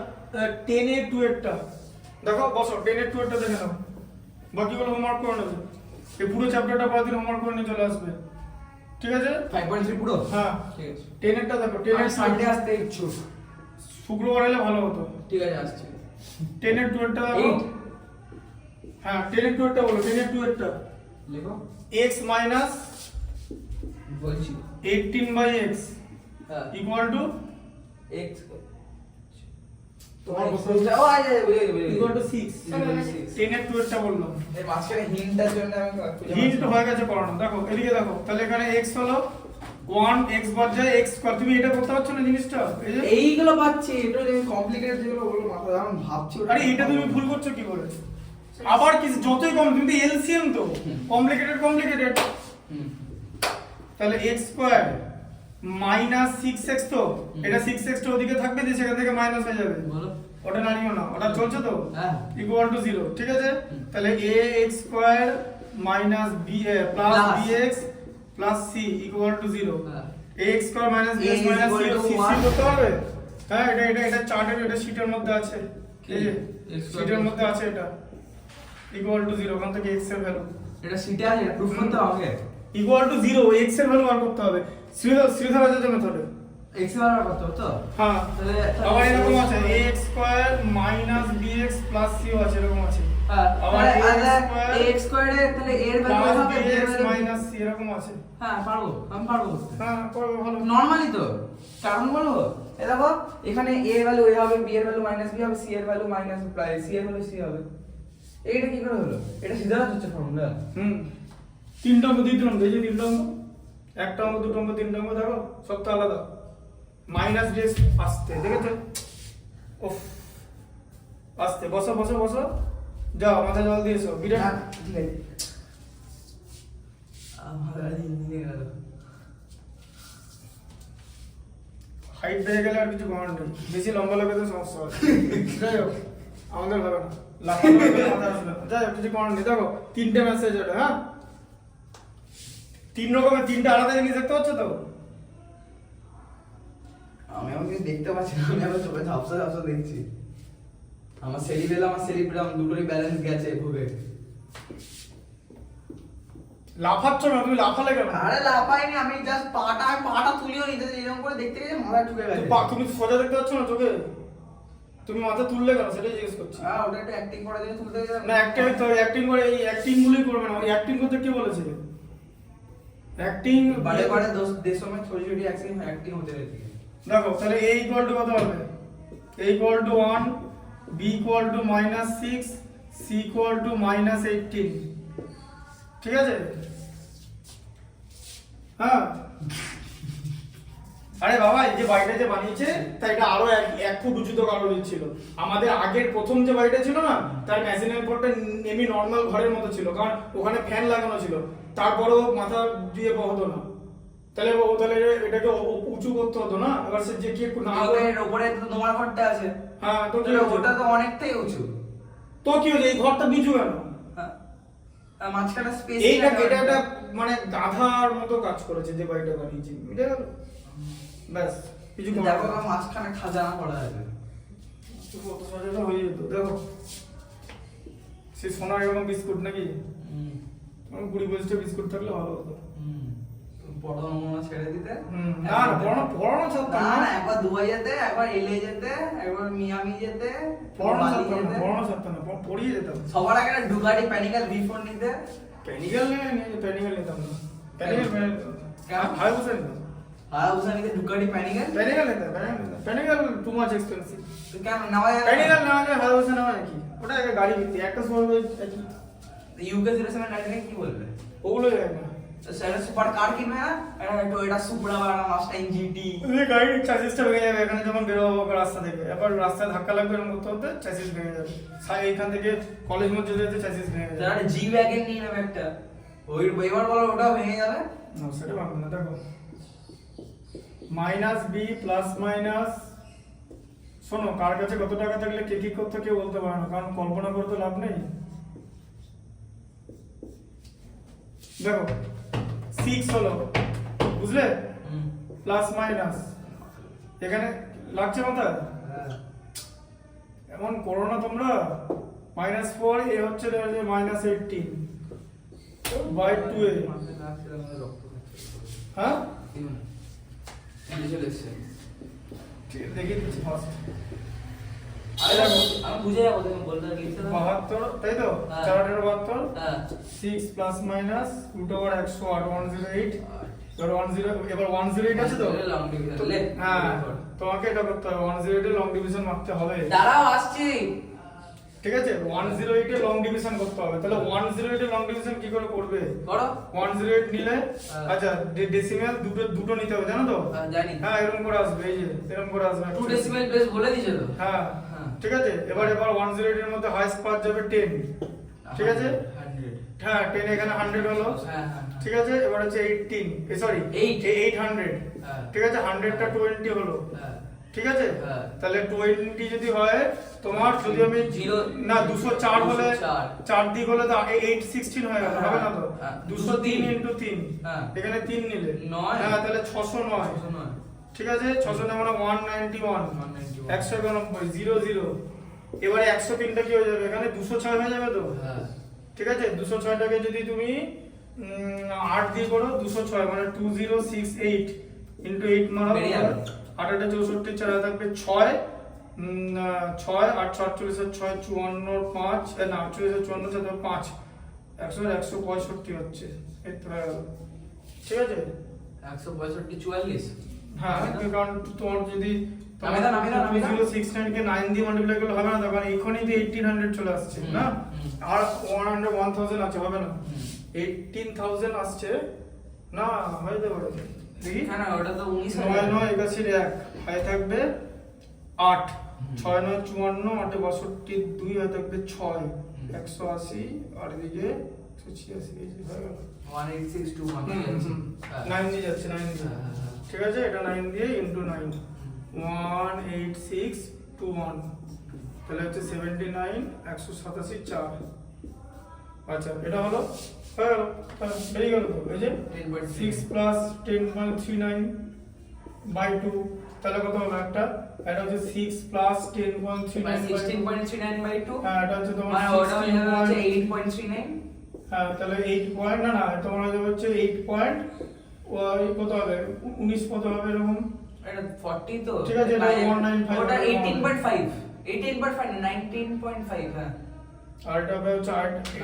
10 এর 2 এরটা দেখো বসো 10 এর 2 এরটা দেখে নাও বাকিগুলো হোমওয়ার্ক করে নেবে এই পুরো চ্যাপ্টারটা পরের দিন হোমওয়ার্ক করে নিয়ে চলে আসবে ঠিক আছে 5.3 পুরো হ্যাঁ ঠিক আছে 10 এরটা দেখো 10 এর সানডে আসতে ইচ্ছুক শুক্রবার এলে ভালো হতো ঠিক আছে আসছে 10 এর 2 এরটা দেখো 8 হ্যাঁ 10 এর 2 এরটা বলো 10 এর 2 এরটা লিখো x minus বলছি 18/x হ্যাঁ equal to x তোমার তোমার বসে ও আয় আয় বুঝে বুঝে equal to 6 10 এর 2 এরটা বললাম এই মাঝখানে হিন্টটার জন্য আমি হিন্ট হয়ে গেছে পড়ানো দেখো এদিকে দেখো তাহলে এখানে x হলো 1 x বাদ যায় x স্কয়ার তুমি এটা করতে পারছো না জিনিসটা এই যে এইগুলো পাচ্ছি এটা যে কমপ্লিকেটেড যেগুলো বলো মাথা আমি ভাবছি ওটা আরে এটা তুমি ভুল করছো কি করে আবার কি যতই কম তুমি এলসিএম তো কমপ্লিকেটেড হুম তাহলে x স্কয়ার মাইনাস 6x তো এটা 6x টা ওদিকে থাকবে যে সেখান থেকে মাইনাস হয়ে যাবে বলো ওটা নাড়িও না ওটা চলছে তো হ্যাঁ ইকুয়াল টু 0 ঠিক আছে তাহলে ax square minus b plus Plus. bx plus c equal to 0 হ্যাঁ ax square minus bx A minus c equal to c one. করতে পারবে হ্যাঁ এটা চার্টের এটা শীটের মধ্যে আছে এই যে X square শীটের plus- মধ্যে আছে এটা ইকুয়াল টু 0 ওখান থেকে x এর ভ্যালু এটা সিটে আছে প্রুফ করতে হবে ইকুয়াল টু 0 x এর ভ্যালু বার করতে হবে শ্রীধর আচার্য মেথডে x এর বার করতে হবে তো হ্যাঁ তাহলে আবার এরকম আছে ax square minus bx plus c ও আছে এরকম আছে হ্যাঁ আবার ax স্কয়ারে তাহলে a এর ভ্যালু প্লাস হবে b এর bx ভ্যালু মাইনাস c এরকম আছে হ্যাঁ পারবো আমি পারবো করতে হ্যাঁ করবে ভালো নরমালি তো কারণ বলবো এ দেখো এখানে a এর ভ্যালু a হবে b এর ভ্যালু মাইনাস b হবে c এর ভ্যালু মাইনাস c এর ভ্যালু c হবে এইটা কি করে হলো এটা সিধা হচ্ছে ফর্মুলা হুম তিনটা অঙ্ক দুইটা অঙ্ক এই যে তিনটা অঙ্ক একটা অঙ্ক দুটো অঙ্ক তিনটা অঙ্ক দেখো সব তো আলাদা মাইনাস ডেস আসতে দেখেছো উফ আসতে বসো বসো বসো যাও মাথা জল দিয়েছো বিরাট ঠিক আছে ভালো আর হিন্দি গেল হাইট বেড়ে গেলে আর কিছু করার নেই বেশি লম্বা লাগলে তো সমস্যা হয় যাই হোক আমাদের ভালো না লাফানো মাথা আসবে না। যাই হোক কিছু করার নেই দেখো তিনটে মেসেজ এটা হ্যাঁ তিন রকমের তিনটা আলাদা জিনিস দেখতে পাচ্ছ তো আমি আমাকে দেখতে পাচ্ছি না আমি আমার চোখে ঝাপসা ঝাপসা দেখছি আমার সেরিবেলাম দুটোরই ব্যালেন্স গেছে ভুগে লাফাচ্ছ না, তুমি লাফালে কেন? আরে লাফাইনি, আমি জাস্ট পাটা তুলিও নি, just এরকম করে দেখতে গেছে মাথা ঢুকে গেছে। তুমি সোজা দেখতে পাচ্ছ না চোখে? তুমি মাথা তুললে কেন সেটাই জিজ্ঞেস করছি। হ্যাঁ, ওটা একটু অ্যাক্টিং করে দিয়ে তুলতে গেছে। না অ্যাক্টিং তো অ্যাক্টিং করে, এই অ্যাক্টিং গুলোই করবে না। ওই অ্যাক্টিং করতে কে বলেছে? অ্যাক্টিং বারে বারে দেশों में छोटी छोटी एक्टिंग होते रहती है। দেখো তাহলে a ইকুয়াল টু কত হবে? a equal to 1, b equal two -6, c equal two -18। ঠিক আছে? হ্যাঁ। আরে বাবা, এই যে বাড়িটা যে বানিয়েছে তাই এটা আরো 1 ফুট উঁচুতে কারো ছিল। আমাদের আগের প্রথম যে বাড়িটা ছিল না, তার ম্যাজিনাল পটটা এমনি নর্মাল ঘরের মতো ছিল, কারণ ওখানে ফ্যান লাগানো ছিল, তারপরেও মাথা দিয়ে হতো না। তাহলে এটাকে উঁচু করতে হতো না। এবার সে যে কি না এর উপরে তো তোমার ঘরটা আছে। হ্যাঁ, তো কি ওটা তো অনেকটাই উঁচু। তো কি হয়েছে, এই ঘরটা নিচু কেন? হ্যাঁ, মাঝখানে স্পেস। এটা একটা মানে গাধার মতো কাজ করেছে যে বাড়িটা বানিয়েছে, বুঝলে গেল? ব্যাস, কিছু দেখো না, মাঝখানে খাজানা পড়া আছে। কত সহজে হয়ে যেত। দেখো সে সোনার এরকম বিস্কুট নাকি, 20-25টা বিস্কুট থাকলে ভালো হতো। পড়ানো ছেড়ে দিতে। না না, পড়ানো ছাড়তাম না না। না, একবার দুবাই যেতে, একবার এলএ যেতে, একবার মিয়ামি যেতে, পড়ানো বালি ছাড়তাম না, যেতে। পড়ানো ছাড়তাম না, পড়িয়ে যেতাম। সবার আগে ডুগাটি প্যানিক্যাল V4 নিতে। প্যানিক্যাল নিতাম না। প্যানিক্যাল কেন? ভাই বুঝে নিতাম। আর ওখানে নিতে ডুগাটি প্যানিক্যাল। প্যানিক্যাল টু মাচ এক্সপেন্সিভ। তো কেন নেওয়া যায়? প্যানিক্যাল না হলে ভালো বুঝে নেওয়া কি? ওটা আগে গাড়ি কিনতে একটা সময় কি ইউকে 0799 কি বলবে? ওগুলো যায় না। তো সেটা সুপার কার কিনবে না? এটা সুপ্রা বা মাস্টাইন জিটি। এই গাড়ির চ্যাসিসটা ভেঙে যাবে এখানে যখন বেরোবো রাস্তা থেকে, এবার রাস্তায় ধাক্কা লাগবে এরকম করতে করতে চ্যাসিস ভেঙে যাবে। এইখান থেকে কলেজ মধ্যে যেতে চ্যাসিস ভেঙে যাবে। তাহলে জি ওয়াগন নিয়ে নেবে একটা, ওই এবার বলো ওটাও ভেঙে যাবে। না সেটা ভাববো না। দেখো মাইনাস বি প্লাস মাইনাস, শোনো কার কাছে কত টাকা থাকলে কে কি করতে কেউ বলতে পারে না, কারণ কল্পনা করতে লাভ নেই। দেখো 6 হলো, বুঝলে? প্লাস মাইনাস এখানে লাগছে মাথায়? এমন করো না তোমরা। -4 এ হচ্ছে -18 বাই 2a। হ্যাঁ দেখি দিচ্ছি ফার্স্ট। আমি বুঝে যাবো, তুমি বলতে লিখতে দাও। 72, তাই তো? হ্যাঁ। 4/72, হ্যাঁ 6 প্লাস মাইনাস √108, 108। এবার 108 আছে তো? লং ডিভিশন তো- লে। হ্যাঁ, তোমাকে এটা করতে হবে, 108 এর লং ডিভিশন মারতে হবে। দাঁড়াও আসছি। ঠিক আছে, 108 এর লং ডিভিশন করতে হবে। তাহলে 108 এর লং ডিভিশন কি করে করবে? করো। 108 নিলে হ্যাঁ। আচ্ছা ডেসিমাল দুটো নিতে হবে, জানো তো? জানি। হ্যাঁ, এরকম করে আসবে, এই যে এরকম করে আসবে। 2 ডেসিমেল প্লেস বলে দিয়েছে তো। হ্যাঁ হ্যাঁ। ঠিক আছে, এবার 108 এর মধ্যে হাইস্ট পাওয়া যাবে 10। ঠিক আছে? 100। হ্যাঁ 10 এখানে 100 হলো। হ্যাঁ হ্যাঁ। ঠিক আছে, এবার হচ্ছে 18, সরি 800। হ্যাঁ। ঠিক আছে, 100টা 20 হলো। হ্যাঁ। ঠিক আছে, হ্যাঁ। তাহলে 20 যদি হয় তোমার, যদি আমি Zero- না 204 হলে 204 4 দিক হলে তো 816 হয়ে গেল, হবে না তো? হ্যাঁ। 203 × 3, হ্যাঁ। এখানে 3 নিলে 9। হ্যাঁ, তাহলে 609। 609। ঠিক আছে, 609 মানে 191, 191, 191, 00। এবারে 103টা কি হয়ে যাবে? এখানে 206 হয়ে যাবে তো? হ্যাঁ। ঠিক আছে, 206টাকে যদি তুমি 8 দিয়ে করো, 206 মানে 2068 × 8 মারো, বেরিয়ে যাবে। 8 8 64, 4 থাকবে 6, 6 8 48 6 54 5, না 48 54 4 5, 165 হচ্ছে। এই তো হয়ে গেল। ঠিক আছে, 165 44। হ্যাঁ, কারণ তোমার যদি নামিয়ে দাও, নামিয়ে দাও, নামিয়ে দাও। 2069 কে 9 দিয়ে মাল্টিপ্লাই করলে হবে না, তখন এখনই তো 1800 চলে আসছে না, আর 1000 আছে, হবে না? 18000 আসছে না, হয়ে যাবে। দেখি হ্যাঁ না, ওটা তো 19 9 9 81 1 হয়ে থাকবে 8, 6 9 54, 8 62, 2 হয়ে থাকবে 6, 180, আর এদিকে 186 হয়ে গেল। 1862 9 দিয়ে যাচ্ছে, 9 দিয়ে। ঠিক আছে, এটা 9 দিয়ে ইনটু 9, 18621, তাহলে হচ্ছে 79, 187 4। আচ্ছা, এটা হলো হয়ে গেল, বেরিয়ে গেল তো? এই যে 6 প্লাস 10.39 বাই 2, তাহলে কত হলো? একটা এটা হচ্ছে 6 প্লাস 10.39 16.39/2। হ্যাঁ, এটা হচ্ছে তোমার মানে ওটা হচ্ছে 16. 8.39। হ্যাঁ তাহলে 8 পয়েন্ট না তোমার হচ্ছে 8 পয়েন্ট ওই কত হবে 19 কত হবে এরকম এটা 40 তো ঠিক আছে, এটা 195 ওটা 18.5 19.5 হ্যাঁ আর এটা হবে হচ্ছে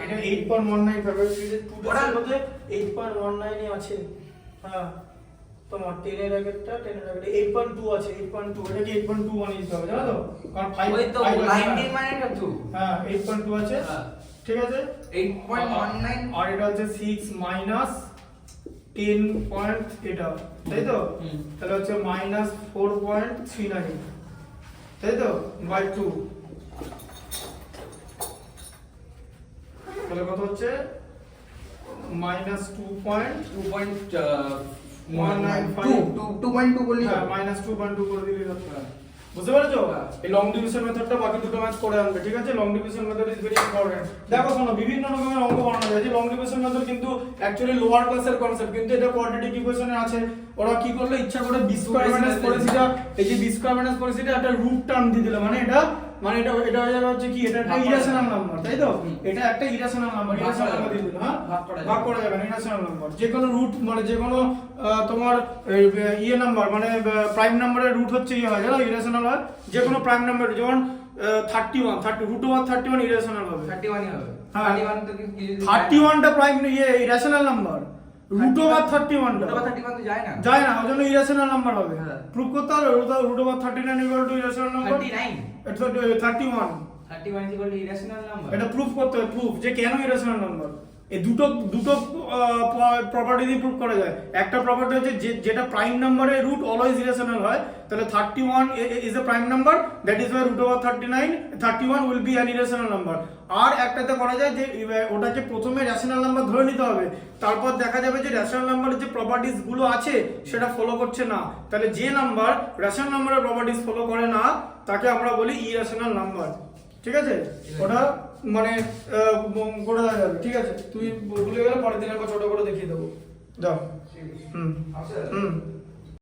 এটা 8.19 হবে ওটার মধ্যে 8.19 আছে হ্যাঁ তোমার 10 এর আগেরটা 8.2 আছে 8.2 এটা কি 8.2 বানিয়ে দিতে হবে জানো তো কারণ 5 ওই তো 19 মানে এটা 2 হ্যাঁ 8.2 আছে হ্যাঁ ঠিক আছে 8.19 আর এটা হচ্ছে 6 মাইনাস 10 পয়েন্ট এটা তাই তো তাহলে হচ্ছে মাইনাস 4.39 তাই তো বাই 2 তাহলে কত হচ্ছে মাইনাস 2.2 বললি হ্যাঁ মাইনাস 2.2 করে দিলেই হচ্ছে বুঝতে পেরেছো এই লং ডিভিশন মেথডটা বাকি দুটো ম্যাথ করে আনবে ঠিক আছে long division method is very important দেখো শোনো বিভিন্ন রকমের অঙ্ক বানানো যায় যে লং ডিভিশন মেথড কিন্তু অ্যাকচুয়ালি লোয়ার ক্লাসের কনসেপ্ট কিন্তু এটা কোয়াড্রেটিক ইকুয়েশনে আছে ওরা কি করলো ইচ্ছা করে বি স্কয়ার মাইনাস পলিসিটা এই যে বি স্কয়ার মাইনাস পলিসিটা একটা রুট টার্ম দিয়ে দিল মানে এটা এটা হয়ে যাবে হচ্ছে কি এটা একটা ইরেশনাল নাম্বার তাই তো এটা একটা ইরেশনাল নাম্বার ইরেশনাল নাম্বার দিয়ে দিল হ্যাঁ ভাগ করা যাবে না ইরেশনাল নাম্বার যে কোনো রুট মানে যে কোনো তোমার ইয়ে নাম্বার মানে প্রাইম নাম্বারের রুট হচ্ছে ইয়ে হয় জানো ইরেশনাল হয় যে কোনো প্রাইম নাম্বার যেমন 31 রুট ওভার 31 ইরেশনাল হবে 31 ই হবে হ্যাঁ 31 তো কি 31টা প্রাইম ইয়ে ইরেশনাল নাম্বার রুট ওভার 31টা রুট ওভার 31 তো যায় না ওই জন্য ইরেশনাল নাম্বার হবে হ্যাঁ। প্রুফ করতে হবে root over 39 equal to irrational number 39 এটা 31 31 ইকুয়াল টু ইরেশনাল নাম্বার এটা প্রুফ করতে হবে প্রুফ যে কেন ইরেশনাল নাম্বার এই দুটো প্রপার্টি দিয়ে প্রুফ করা যায় একটা প্রপার্টি হচ্ছে যেটা প্রাইম নাম্বারের রুট অলওয়েজ ইরেশনাল হয় তাহলে 31 is a prime number that is why root over 31 will be an irrational number আর একটাতে করা যায় যে ওটাকে প্রথমে রেশনাল নাম্বার ধরে নিতে হবে তারপর দেখা যাবে যে রেশনাল নাম্বারের যে প্রপার্টিজ গুলো আছে সেটা ফলো করছে না তাহলে যে নাম্বার রেশনাল নাম্বারের প্রপার্টিজ ফলো করে না তাকে আমরা বলি ইরেশনাল নাম্বার ঠিক আছে ওটা মানে করে দেওয়া যাবে ঠিক আছে তুই ভুলে গেলে পরের দিন একবার ছোট করে দেখিয়ে দেবো যাও ঠিক আছে হুম আচ্ছা হুম